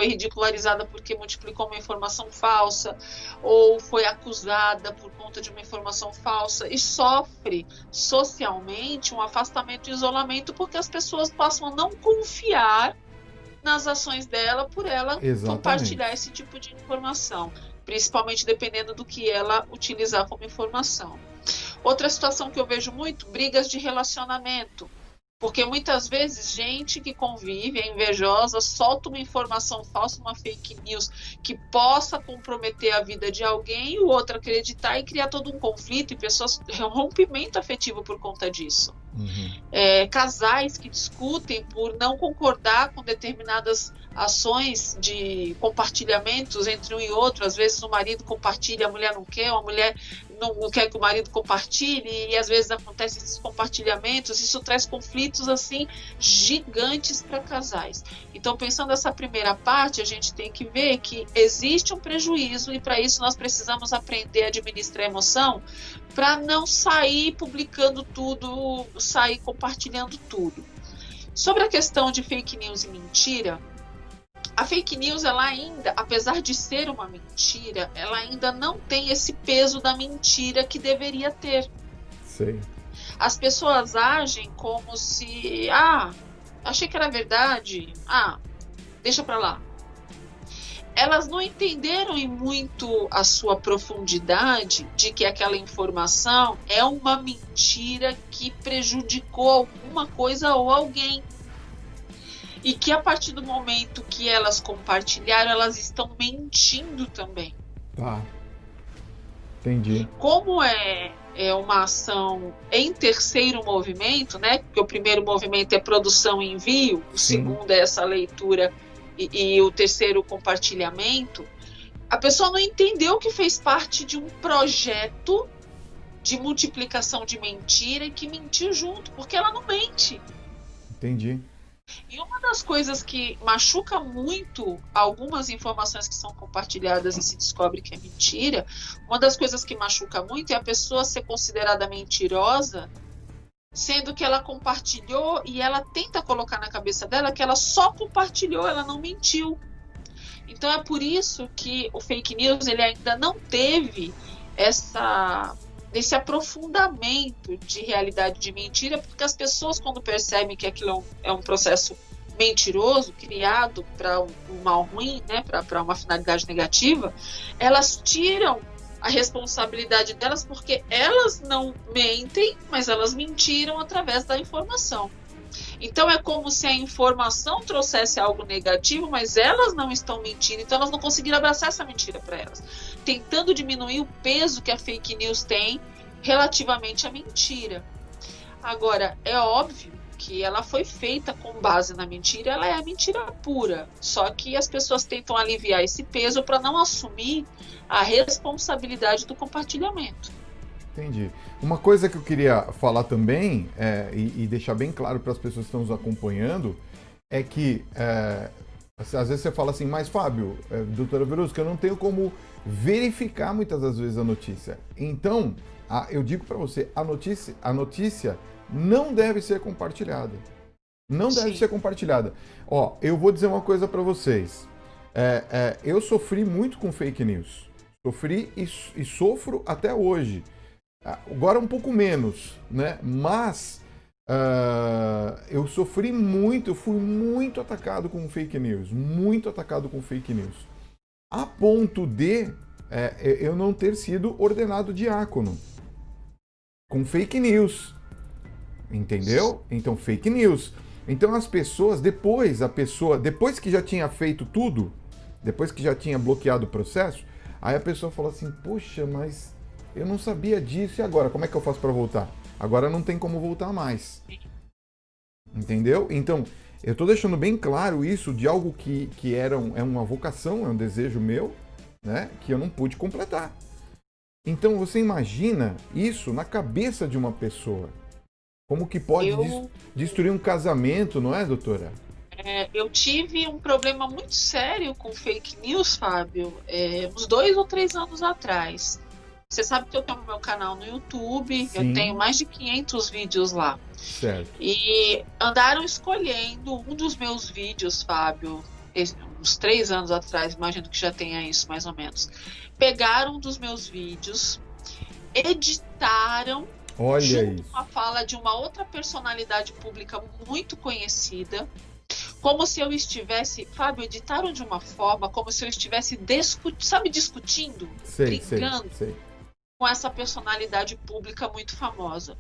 ridicularizada porque multiplicou uma informação falsa, ou foi acusada por conta de uma informação falsa, e sofre socialmente um afastamento e isolamento porque as pessoas passam a não confiar nas ações dela por ela compartilhar esse tipo de informação, principalmente dependendo do que ela utilizar como informação. Outra situação que eu vejo muito, brigas de relacionamento. Porque muitas vezes gente que convive, é invejosa, solta uma informação falsa, uma fake news que possa comprometer a vida de alguém, e o outro acreditar e criar todo um conflito e pessoas, um rompimento afetivo por conta disso. Casais que discutem por não concordar com determinadas ações de compartilhamentos entre um e outro. Às vezes o marido compartilha, a mulher não quer, a mulher não quer que o marido compartilhe, e às vezes acontecem esses compartilhamentos. Isso traz conflitos assim gigantes para casais. Então, pensando nessa primeira parte, a gente tem que ver que existe um prejuízo, e para isso nós precisamos aprender a administrar a emoção para não sair publicando tudo, sair compartilhando tudo. Sobre a questão de fake news e mentira, a fake news, ela ainda, apesar de ser uma mentira, ela ainda não tem esse peso da mentira que deveria ter. Sei. As pessoas agem como se, achei que era verdade, deixa pra lá. Elas não entenderam em muito a sua profundidade de que aquela informação é uma mentira que prejudicou alguma coisa ou alguém. E que a partir do momento que elas compartilharam, elas estão mentindo também. Tá. Entendi. Como é uma ação em terceiro movimento, né? Porque o primeiro movimento é produção e envio, o segundo é essa leitura e o terceiro, compartilhamento. A pessoa não entendeu que fez parte de um projeto de multiplicação de mentira e que mentiu junto, porque ela não mente. Entendi. E uma das coisas que machuca muito algumas informações que são compartilhadas e se descobre que é mentira, uma das coisas que machuca muito é a pessoa ser considerada mentirosa, sendo que ela compartilhou, e ela tenta colocar na cabeça dela que ela só compartilhou, ela não mentiu. Então é por isso que o fake news, ele ainda não teve esse aprofundamento de realidade de mentira, porque as pessoas, quando percebem que aquilo é um processo mentiroso, criado para um mal ruim, né, para uma finalidade negativa, elas tiram a responsabilidade delas, porque elas não mentem, mas elas mentiram através da informação. Então é como se a informação trouxesse algo negativo, mas elas não estão mentindo, então elas não conseguiram abraçar essa mentira para elas, tentando diminuir o peso que a fake news tem relativamente à mentira. Agora, é óbvio que ela foi feita com base na mentira, ela é a mentira pura, só que as pessoas tentam aliviar esse peso para não assumir a responsabilidade do compartilhamento. Entendi. Uma coisa que eu queria falar também, e deixar bem claro para as pessoas que estão nos acompanhando, é que às vezes você fala assim, mas Fábio, doutora Verusca, eu não tenho como verificar muitas das vezes a notícia. Então, eu digo para você, a notícia não deve ser compartilhada. Não deve ser compartilhada. Ó, eu vou dizer uma coisa para vocês. Eu sofri muito com fake news. Sofri e sofro até hoje. Agora um pouco menos, né? Mas eu sofri muito, eu fui muito atacado com fake news. Muito atacado com fake news. A ponto de eu não ter sido ordenado diácono. Com fake news. Entendeu? Então, fake news. Então, as pessoas, depois que já tinha feito tudo, depois que já tinha bloqueado o processo, aí a pessoa falou assim, poxa, mas eu não sabia disso, e agora? Como é que eu faço para voltar? Agora não tem como voltar mais. Entendeu? Então, eu tô deixando bem claro isso de algo que é uma vocação, é um desejo meu, né? Que eu não pude completar. Então, você imagina isso na cabeça de uma pessoa. Como que pode destruir um casamento, não é, doutora? Eu tive um problema muito sério com fake news, Fábio, uns 2 ou 3 anos atrás. Você sabe que eu tenho meu canal no YouTube, Sim. Eu tenho mais de 500 vídeos lá. Certo. E andaram escolhendo um dos meus vídeos, Fábio, uns 3 anos atrás, imagino que já tenha isso mais ou menos. Pegaram um dos meus vídeos, editaram, junto com a fala de uma outra personalidade pública muito conhecida, como se eu estivesse, Fábio, editaram de uma forma como se eu estivesse discutindo, brigando com essa personalidade pública muito famosa.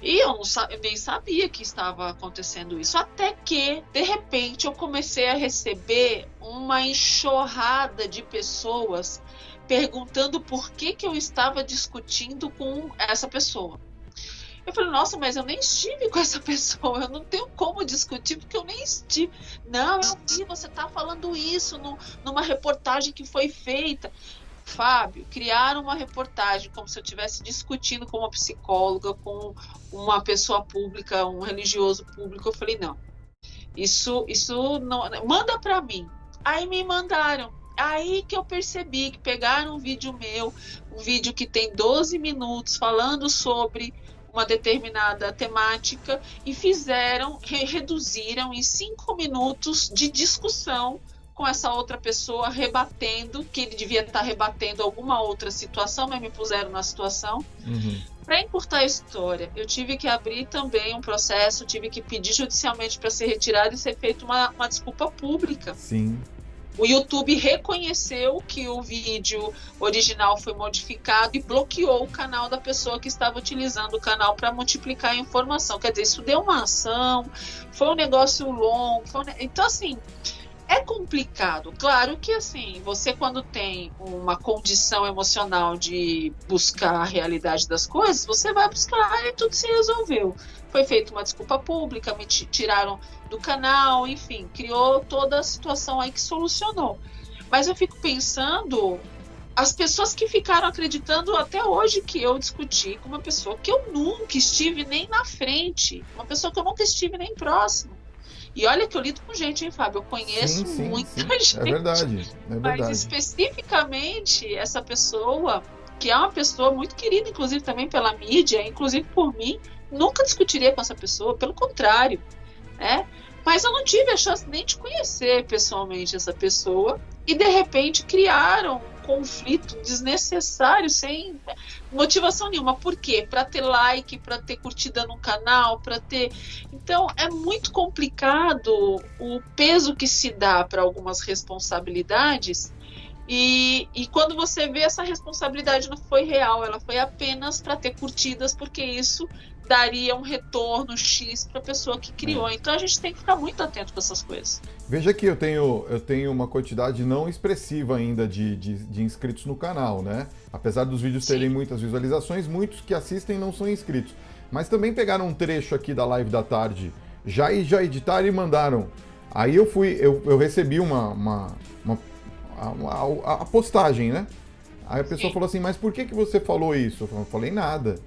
E eu nem sabia que estava acontecendo isso, até que, de repente, eu comecei a receber uma enxurrada de pessoas perguntando por que eu estava discutindo com essa pessoa. Eu falei, nossa, mas eu nem estive com essa pessoa, eu não tenho como discutir porque eu nem estive. Não, eu vi, você está falando isso numa reportagem que foi feita. Fábio, criaram uma reportagem como se eu estivesse discutindo com uma psicóloga, com uma pessoa pública, um religioso público. Eu falei, não, isso não, manda para mim. Aí me mandaram. Aí que eu percebi que pegaram um vídeo meu, um vídeo que tem 12 minutos falando sobre uma determinada temática e reduziram em 5 minutos de discussão com essa outra pessoa, rebatendo, que ele devia estar rebatendo alguma outra situação, mas me puseram na situação. Para encurtar a história, eu tive que abrir também um processo, tive que pedir judicialmente para ser retirado e ser feita uma desculpa pública. Sim. O YouTube reconheceu que o vídeo original foi modificado e bloqueou o canal da pessoa que estava utilizando o canal para multiplicar a informação. Quer dizer, isso deu uma ação, foi um negócio longo. Então, assim, é complicado. Claro que, assim, você quando tem uma condição emocional de buscar a realidade das coisas, você vai buscar e tudo se resolveu. Foi feita uma desculpa pública, me tiraram do canal, enfim, criou toda a situação aí que solucionou. Mas eu fico pensando, as pessoas que ficaram acreditando até hoje que eu discuti com uma pessoa que eu nunca estive nem na frente, uma pessoa que eu nunca estive nem próximo. E olha que eu lido com gente, hein, Fábio? Eu conheço muita gente. É verdade. Mas especificamente essa pessoa, que é uma pessoa muito querida, inclusive também pela mídia, inclusive por mim, nunca discutiria com essa pessoa, pelo contrário, né? Mas eu não tive a chance nem de conhecer pessoalmente essa pessoa e de repente criaram um conflito desnecessário, sem motivação nenhuma. Por quê? Para ter like, para ter curtida no canal, para ter... Então é muito complicado o peso que se dá para algumas responsabilidades. E quando você vê, essa responsabilidade não foi real, ela foi apenas para ter curtidas, porque isso daria um retorno X para a pessoa que criou. Então a gente tem que ficar muito atento com essas coisas. Veja que eu tenho uma quantidade não expressiva ainda de inscritos no canal, né? Apesar dos vídeos terem muitas visualizações, muitos que assistem não são inscritos. Mas também pegaram um trecho aqui da live da tarde, já editaram e mandaram. Aí eu recebi a postagem, né? Aí a pessoa falou assim, mas por que você falou isso? Eu falei nada.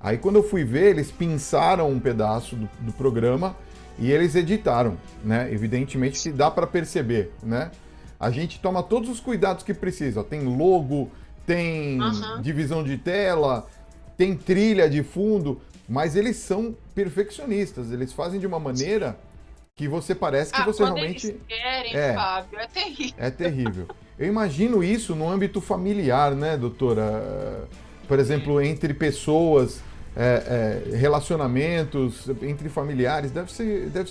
Aí quando eu fui ver, eles pinçaram um pedaço do programa e eles editaram, né? Evidentemente que dá para perceber, né? A gente toma todos os cuidados que precisa. Tem logo, tem divisão de tela, tem trilha de fundo, mas eles são perfeccionistas. Eles fazem de uma maneira que você parece que você realmente... Eles querem, Fábio, é terrível. É terrível. Eu imagino isso no âmbito familiar, né, doutora? Por exemplo, entre pessoas, relacionamentos, entre familiares, deve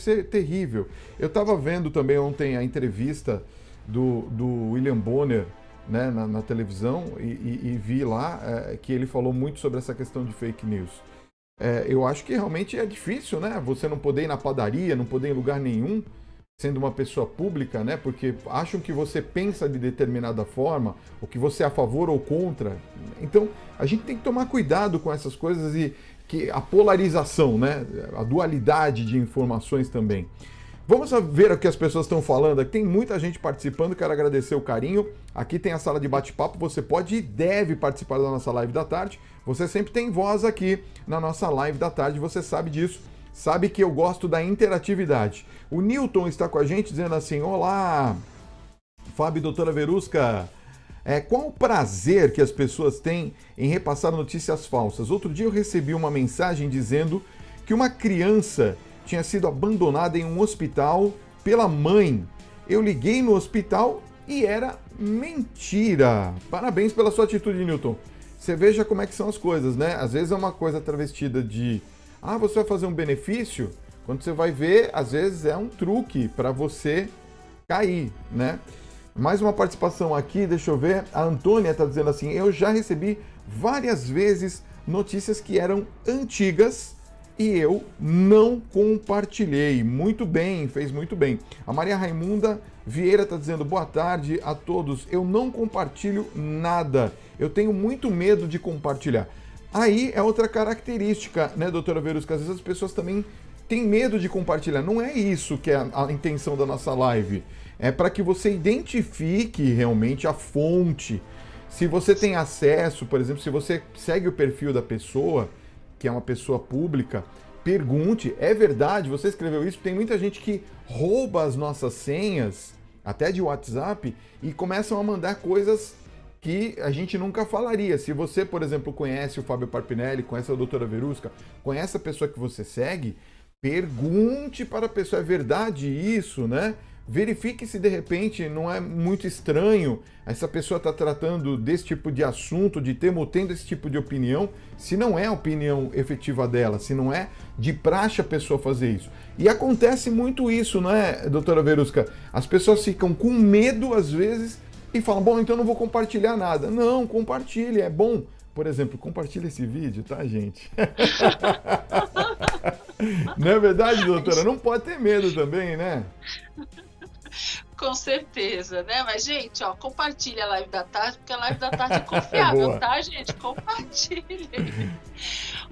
ser terrível. Eu estava vendo também ontem a entrevista do William Bonner, né, na televisão e vi lá que ele falou muito sobre essa questão de fake news. Eu acho que realmente é difícil, né? Você não poder ir na padaria, não poder ir em lugar nenhum, sendo uma pessoa pública, né? Porque acham que você pensa de determinada forma, ou que você é a favor ou contra. Então, a gente tem que tomar cuidado com essas coisas e que a polarização, né? A dualidade de informações também. Vamos ver o que as pessoas estão falando aqui. Tem muita gente participando, quero agradecer o carinho. Aqui tem a sala de bate-papo, você pode e deve participar da nossa live da tarde. Você sempre tem voz aqui na nossa live da tarde, você sabe disso. Sabe que eu gosto da interatividade. O Newton está com a gente dizendo assim: olá, Fábio e doutora Verusca. Qual o prazer que as pessoas têm em repassar notícias falsas? Outro dia eu recebi uma mensagem dizendo que uma criança tinha sido abandonada em um hospital pela mãe. Eu liguei no hospital e era mentira. Parabéns pela sua atitude, Newton. Você veja como é que são as coisas, né? Às vezes é uma coisa travestida de você vai fazer um benefício, quando você vai ver, às vezes é um truque para você cair, né? Mais uma participação aqui, deixa eu ver. A Antônia está dizendo assim: eu já recebi várias vezes notícias que eram antigas e eu não compartilhei. Muito bem, fez muito bem. A Maria Raimunda Vieira está dizendo: boa tarde a todos. Eu não compartilho nada. Eu tenho muito medo de compartilhar. Aí é outra característica, né, doutora Verusca? Às vezes as pessoas também têm medo de compartilhar. Não é isso que é a intenção da nossa live. É para que você identifique realmente a fonte. Se você tem acesso, por exemplo, se você segue o perfil da pessoa, que é uma pessoa pública, pergunte, é verdade, você escreveu isso? Tem muita gente que rouba as nossas senhas, até de WhatsApp, e começam a mandar coisas que a gente nunca falaria. Se você, por exemplo, conhece o Fábio Parpinelli, conhece a doutora Verusca, conhece a pessoa que você segue, pergunte para a pessoa, é verdade isso, né? Verifique se de repente não é muito estranho essa pessoa estar tratando desse tipo de assunto, tendo esse tipo de opinião, se não é a opinião efetiva dela, se não é de praxe a pessoa fazer isso. E acontece muito isso, né, doutora Verusca? As pessoas ficam com medo às vezes e falam: bom, então não vou compartilhar nada. Não, compartilhe, é bom. Por exemplo, compartilhe esse vídeo, tá, gente? Não é verdade, doutora? Não pode ter medo também, né? Com certeza, né? Mas, gente, compartilha a live da tarde, porque a live da tarde é confiável, tá, gente? Compartilhe.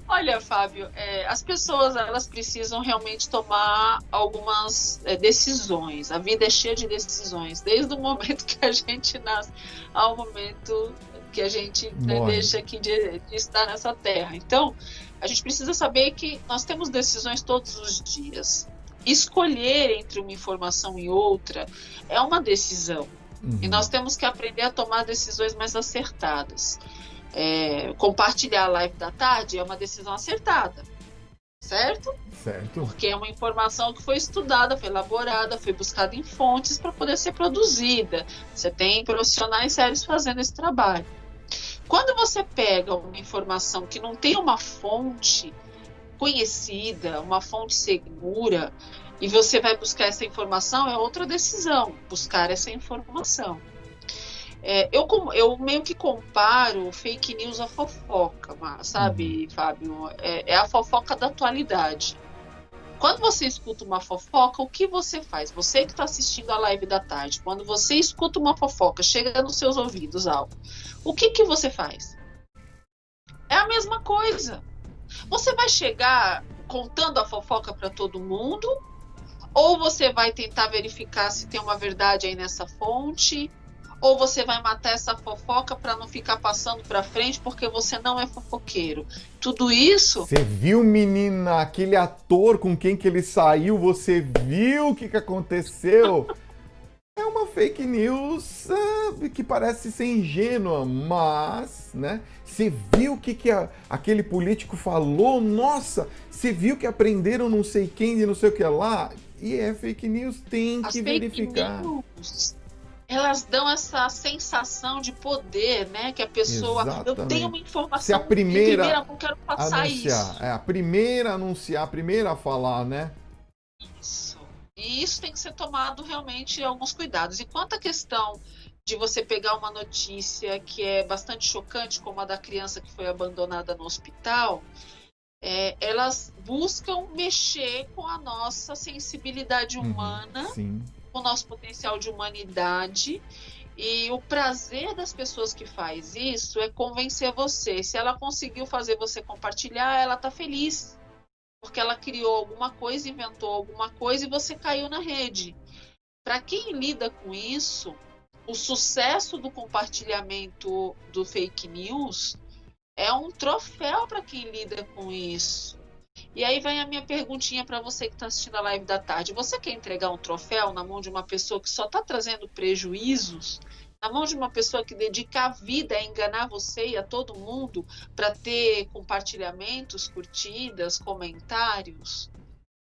Olha, Fábio, as pessoas, elas precisam realmente tomar algumas decisões. A vida é cheia de decisões, desde o momento que a gente nasce ao momento que a gente deixa aqui de estar nessa terra. Então, a gente precisa saber que nós temos decisões todos os dias. Escolher entre uma informação e outra é uma decisão. E nós temos que aprender a tomar decisões mais acertadas. Compartilhar a live da tarde é uma decisão acertada, certo? Certo. Porque é uma informação que foi estudada, foi elaborada, foi buscada em fontes para poder ser produzida. Você tem profissionais sérios fazendo esse trabalho. Quando você pega uma informação que não tem uma fonte conhecida, uma fonte segura, e você vai buscar essa informação, é outra decisão, buscar essa informação. Eu meio que comparo fake news à fofoca, sabe, Fábio? É a fofoca da atualidade. Quando você escuta uma fofoca, o que você faz? Você que está assistindo a live da tarde, quando você escuta uma fofoca, chega nos seus ouvidos algo, o que você faz? É a mesma coisa. Você vai chegar contando a fofoca para todo mundo? Ou você vai tentar verificar se tem uma verdade aí nessa fonte? Ou você vai matar essa fofoca para não ficar passando para frente porque você não é fofoqueiro? Tudo isso... Você viu, menina, aquele ator com quem que ele saiu? Você viu o que aconteceu? É uma fake news que parece ser ingênua, mas, né? Você viu o que aquele político falou? Nossa, você viu que aprenderam não sei quem de não sei o que lá? E é fake news, tem que verificar. News, elas dão essa sensação de poder, né? Que a pessoa... Exatamente. Eu tenho uma informação... Se a primeira eu quero passar anunciar, isso. a primeira a anunciar, a primeira a falar, né? Isso. E isso tem que ser tomado realmente alguns cuidados. E quanto à questão de você pegar uma notícia que é bastante chocante, como a da criança que foi abandonada no hospital, elas buscam mexer com a nossa sensibilidade humana, Sim. com o nosso potencial de humanidade. E o prazer das pessoas que faz isso é convencer você. Se ela conseguiu fazer você compartilhar, ela está feliz. porque ela criou alguma coisa, inventou alguma coisa e você caiu na rede. Para quem lida com isso, o sucesso do compartilhamento do fake news é um troféu para quem lida com isso. E aí vem a minha perguntinha para você que está assistindo a live da tarde. Você quer entregar um troféu na mão de uma pessoa que só está trazendo prejuízos? Na mão de uma pessoa que dedica a vida a enganar você e a todo mundo para ter compartilhamentos, curtidas, comentários?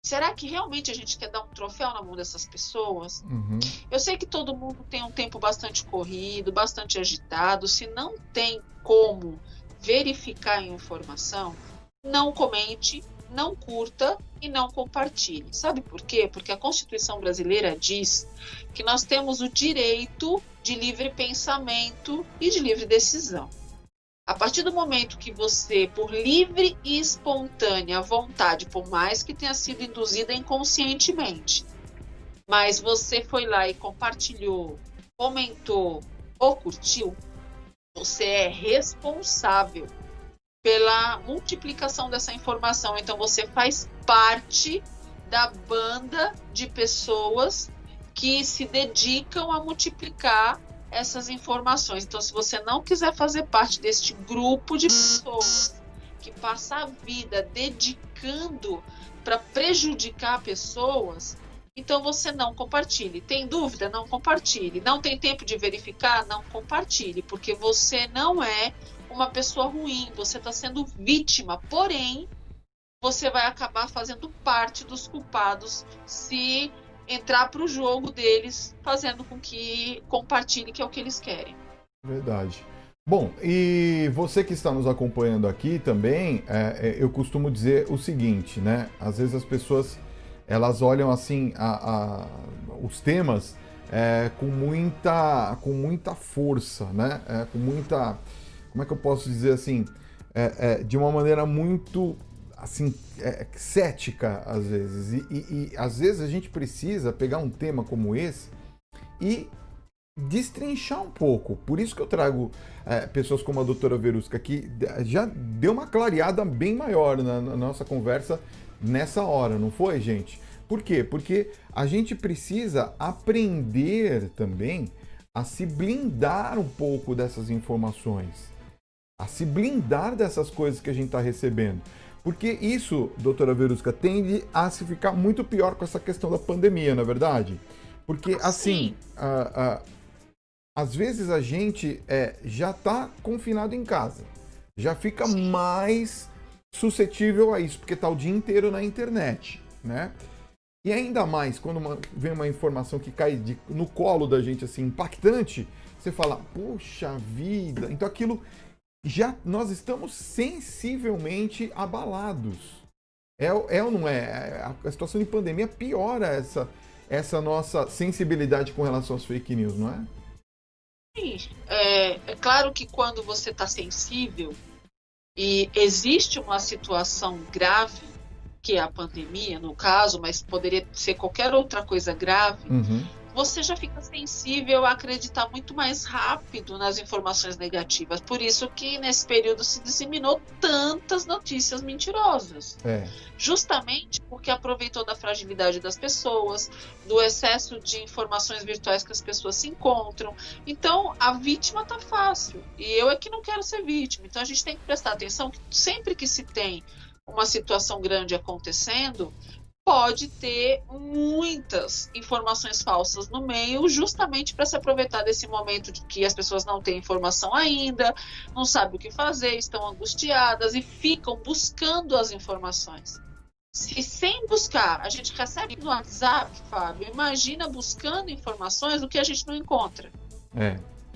Será que realmente a gente quer dar um troféu na mão dessas pessoas? Uhum. Eu sei que todo mundo tem um tempo bastante corrido, bastante agitado. Se não tem como verificar a informação, não comente, não curta e não compartilhe. Sabe por quê? Porque a Constituição brasileira diz que nós temos o direito de livre pensamento e de livre decisão. A partir do momento que você, por livre e espontânea vontade, por mais que tenha sido induzida inconscientemente, mas você foi lá e compartilhou, comentou ou curtiu, você é responsável pela multiplicação dessa informação. Então você faz parte da banda de pessoas que se dedicam a multiplicar essas informações. Então, se você não quiser fazer parte deste grupo de pessoas que passa a vida dedicando para prejudicar pessoas, então você não compartilhe. Tem dúvida? Não compartilhe. Não tem tempo de verificar? Não compartilhe, porque você não é uma pessoa ruim, você está sendo vítima, porém, você vai acabar fazendo parte dos culpados se entrar para o jogo deles, fazendo com que compartilhe, que é o que eles querem. Verdade. Bom, e você que está nos acompanhando aqui também, eu costumo dizer o seguinte, né? Às vezes as pessoas, elas olham assim os temas com muita força, né? Com muita, como é que eu posso dizer assim? De uma maneira muito assim, cética às vezes. E às vezes a gente precisa pegar um tema como esse e destrinchar um pouco. Por isso que eu trago pessoas como a doutora Verusca, que já deu uma clareada bem maior na nossa conversa nessa hora, não foi, gente? Por quê? Porque a gente precisa aprender também a se blindar um pouco dessas informações, a se blindar dessas coisas que a gente está recebendo. Porque isso, doutora Verusca, tende a se ficar muito pior com essa questão da pandemia, não é verdade? Porque, assim, às vezes a gente já está confinado em casa, já fica mais suscetível a isso, porque está o dia inteiro na internet, né? E ainda mais, quando vem uma informação que cai no colo da gente, assim, impactante, você fala, poxa vida, então aquilo... nós estamos sensivelmente abalados. Ou não é? A situação de pandemia piora essa nossa sensibilidade com relação às fake news, não é? Sim. É claro que quando você está sensível e existe uma situação grave, que é a pandemia, no caso, mas poderia ser qualquer outra coisa grave, você já fica sensível a acreditar muito mais rápido nas informações negativas. Por isso que nesse período se disseminou tantas notícias mentirosas. Justamente porque aproveitou da fragilidade das pessoas, do excesso de informações virtuais que as pessoas se encontram. Então, a vítima tá fácil. E eu é que não quero ser vítima. Então, a gente tem que prestar atenção que sempre que se tem uma situação grande acontecendo, pode ter muitas informações falsas no meio, justamente para se aproveitar desse momento de que as pessoas não têm informação ainda, não sabem o que fazer, estão angustiadas e ficam buscando as informações. Se sem buscar, a gente recebe no WhatsApp, Fábio, imagina buscando informações do que a gente não encontra.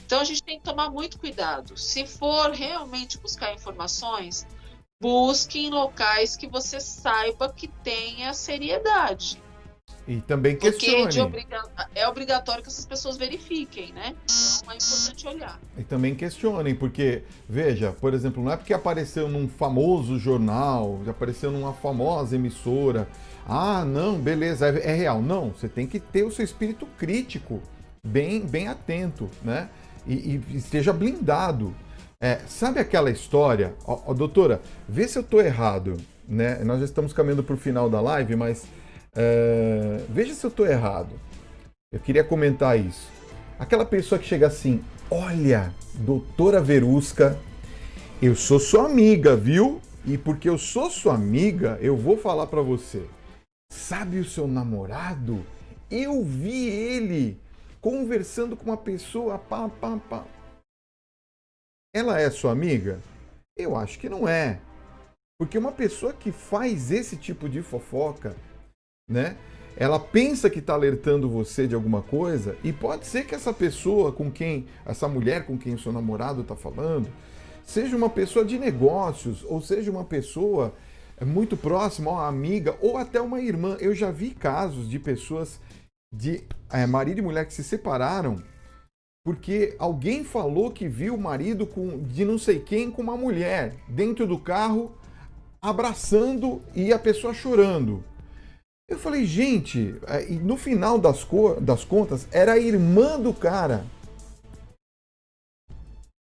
Então a gente tem que tomar muito cuidado. Se for realmente buscar informações, busque em locais que você saiba que tenha seriedade. E também questione. Porque é obrigatório que essas pessoas verifiquem, né? Então é importante olhar. E também questionem, porque, veja, por exemplo, não é porque apareceu num famoso jornal, apareceu numa famosa emissora, não, beleza, é real. Não, você tem que ter o seu espírito crítico bem atento, né? E esteja blindado. Sabe aquela história, doutora, vê se eu tô errado, né? Nós já estamos caminhando para o final da live, mas veja se eu estou errado. Eu queria comentar isso. Aquela pessoa que chega assim, olha, doutora Verusca, eu sou sua amiga, viu? E porque eu sou sua amiga, eu vou falar para você. Sabe o seu namorado? Eu vi ele conversando com uma pessoa, pá. Ela é sua amiga? Eu acho que não é. Porque uma pessoa que faz esse tipo de fofoca, né? Ela pensa que está alertando você de alguma coisa e pode ser que essa pessoa com quem, essa mulher com quem o seu namorado está falando, seja uma pessoa de negócios ou seja uma pessoa muito próxima, uma amiga ou até uma irmã. Eu já vi casos de pessoas, de marido e mulher que se separaram porque alguém falou que viu o marido de não sei quem com uma mulher dentro do carro abraçando e a pessoa chorando. Eu falei, gente, e no final das contas, era a irmã do cara.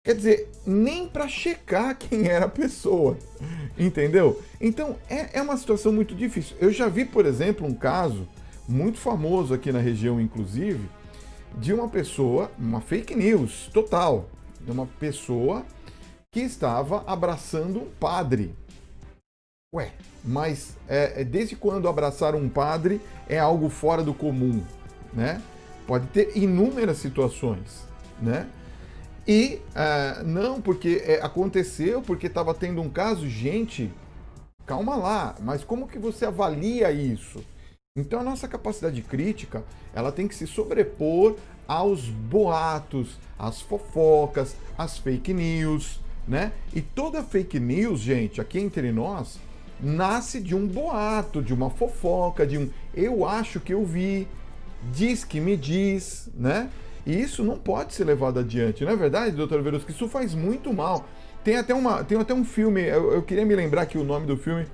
Quer dizer, nem para checar quem era a pessoa, entendeu? Então, é uma situação muito difícil. Eu já vi, por exemplo, um caso muito famoso aqui na região, inclusive, de uma pessoa, uma fake news total, de uma pessoa que estava abraçando um padre. Ué, mas desde quando abraçar um padre é algo fora do comum, né? Pode ter inúmeras situações, né? E não, porque aconteceu, porque estava tendo um caso, gente, calma lá, mas como que você avalia isso? Então a nossa capacidade crítica, ela tem que se sobrepor aos boatos, às fofocas, às fake news, né? E toda fake news, gente, aqui entre nós, nasce de um boato, de uma fofoca, de um eu acho que eu vi, diz que me diz, né? E isso não pode ser levado adiante, não é verdade, doutor Verusca? Isso faz muito mal. Tem até um filme, eu queria me lembrar aqui o nome do filme,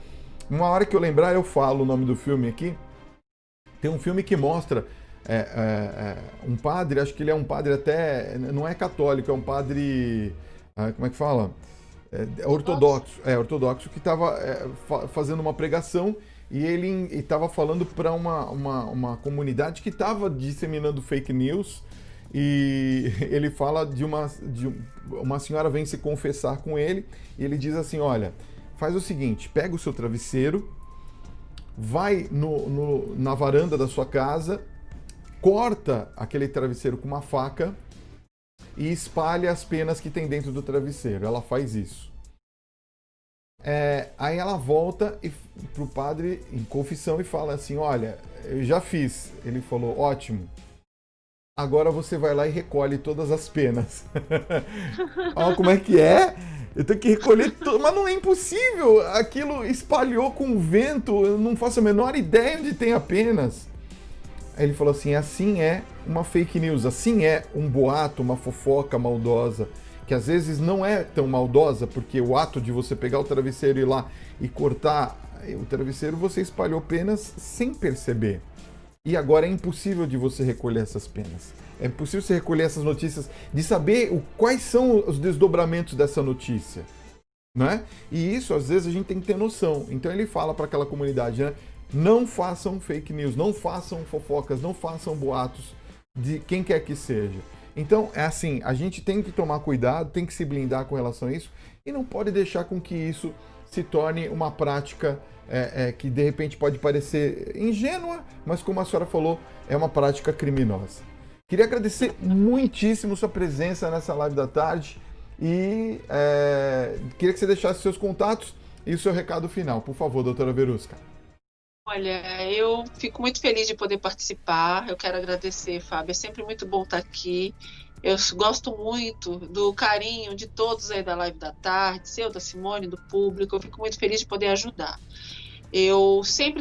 uma hora que eu lembrar eu falo o nome do filme aqui. Tem um filme que mostra um padre, acho que ele é um padre até, não é católico, é um padre, como é que fala? Ortodoxo, que estava fazendo uma pregação e ele estava falando para uma comunidade que estava disseminando fake news e ele fala de uma senhora vem se confessar com ele e ele diz assim, olha, faz o seguinte, pega o seu travesseiro, vai na varanda da sua casa, corta aquele travesseiro com uma faca e espalha as penas que tem dentro do travesseiro. Ela faz isso. Aí ela volta pro padre em confissão e fala assim, olha, eu já fiz. Ele falou, ótimo. Agora você vai lá e recolhe todas as penas. Olha como é que é. Eu tenho que recolher tudo. Mas não é impossível. Aquilo espalhou com o vento. Eu não faço a menor ideia onde tem apenas. Aí ele falou assim é uma fake news, assim é um boato, uma fofoca maldosa, que às vezes não é tão maldosa, porque o ato de você pegar o travesseiro e ir lá e cortar o travesseiro, você espalhou penas sem perceber. E agora é impossível de você recolher essas penas. É impossível você recolher essas notícias, de saber quais são os desdobramentos dessa notícia, né? E isso, às vezes, a gente tem que ter noção. Então ele fala para aquela comunidade, né? Não façam fake news, não façam fofocas, não façam boatos de quem quer que seja. Então, é assim, a gente tem que tomar cuidado, tem que se blindar com relação a isso e não pode deixar com que isso se torne uma prática que de repente pode parecer ingênua, mas como a senhora falou, é uma prática criminosa. Queria agradecer muitíssimo sua presença nessa live da tarde e queria que você deixasse seus contatos e o seu recado final. Por favor, doutora Verusca. Olha, eu fico muito feliz de poder participar. Eu quero agradecer, Fábio. É sempre muito bom estar aqui. Eu gosto muito do carinho de todos aí da live da tarde, seu, da Simone, do público. Eu fico muito feliz de poder ajudar.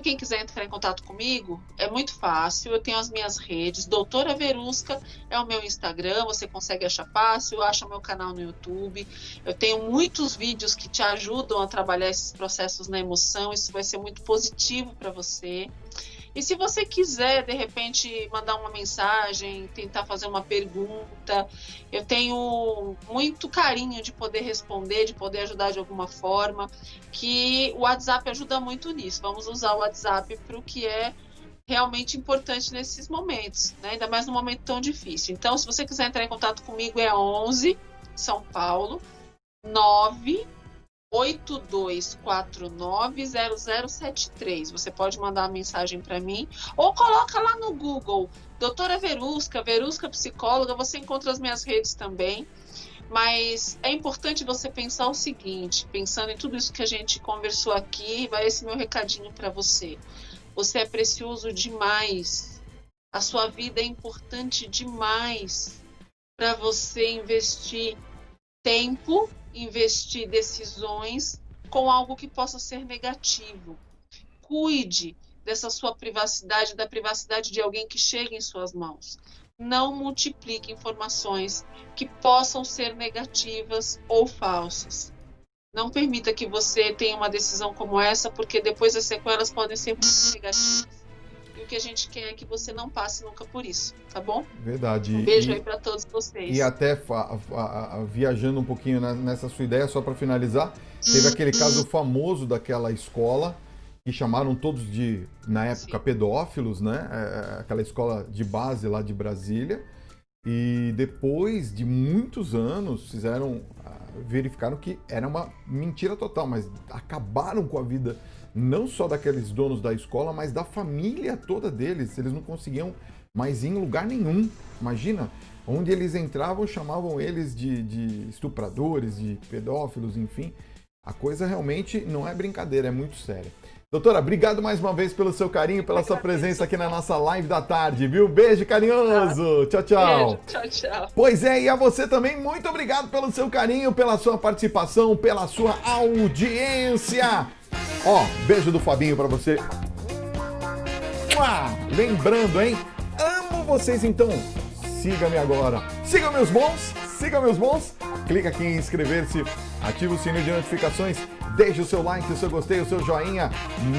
Quem quiser entrar em contato comigo, é muito fácil. Eu tenho as minhas redes. Doutora Verusca é o meu Instagram, você consegue achar fácil. Acha o meu canal no YouTube. Eu tenho muitos vídeos que te ajudam a trabalhar esses processos na emoção. Isso vai ser muito positivo para você. E se você quiser, de repente, mandar uma mensagem, tentar fazer uma pergunta, eu tenho muito carinho de poder responder, de poder ajudar de alguma forma, que o WhatsApp ajuda muito nisso. Vamos usar o WhatsApp para o que é realmente importante nesses momentos, né? Ainda mais num momento tão difícil. Então, se você quiser entrar em contato comigo, é 11 São Paulo 982490073. Você pode mandar uma mensagem para mim ou coloca lá no Google Doutora Verusca, Verusca Psicóloga, você encontra as minhas redes também. Mas é importante você pensar o seguinte, pensando em tudo isso que a gente conversou aqui, vai esse meu recadinho para você. Você é precioso demais. A sua vida é importante demais para você investir tempo, investir decisões com algo que possa ser negativo. Cuide dessa sua privacidade, da privacidade de alguém que chega em suas mãos. Não multiplique informações que possam ser negativas ou falsas. Não permita que você tenha uma decisão como essa, porque depois as sequelas podem ser muito negativas. E o que a gente quer é que você não passe nunca por isso, tá bom? Verdade. Um beijo aí para todos vocês. E até viajando um pouquinho nessa sua ideia, só para finalizar, teve aquele caso famoso daquela escola que chamaram todos de, na época, pedófilos, né? Aquela escola de base lá de Brasília. E depois de muitos anos verificaram que era uma mentira total, mas acabaram com a vida não só daqueles donos da escola, mas da família toda deles. Eles não conseguiam mais ir em lugar nenhum. Imagina, onde eles entravam, chamavam eles de estupradores, de pedófilos, enfim. A coisa realmente não é brincadeira, é muito séria. Doutora, obrigado mais uma vez pelo seu carinho, pela sua presença aqui na nossa live da tarde, viu? Beijo carinhoso! Tchau, tchau! Beijo, tchau, tchau! Pois é, e a você também, muito obrigado pelo seu carinho, pela sua participação, pela sua audiência! Ó, beijo do Fabinho pra você. Lembrando, hein? Amo vocês, então siga-me agora. Siga meus bons, clica aqui em inscrever-se, ativa o sininho de notificações, deixe o seu like, o seu gostei, o seu joinha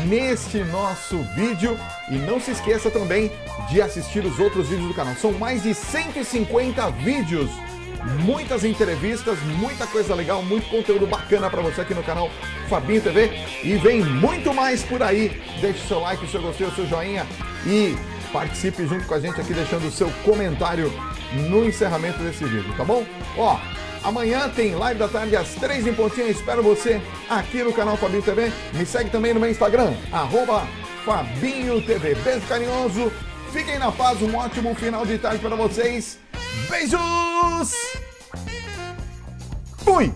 neste nosso vídeo e não se esqueça também de assistir os outros vídeos do canal. São mais de 150 vídeos, muitas entrevistas, muita coisa legal, muito conteúdo bacana para você aqui no canal Fabinho TV e vem muito mais por aí. Deixe o seu like, o seu gostei, o seu joinha e participe junto com a gente aqui deixando o seu comentário no encerramento desse vídeo, tá bom? Ó, amanhã tem live da tarde às 3 em pontinho. Espero você aqui no canal Fabinho TV. Me segue também no meu Instagram, @FabinhoTV. Beijo carinhoso. Fiquem na paz. Um ótimo final de tarde para vocês. Beijos! Fui!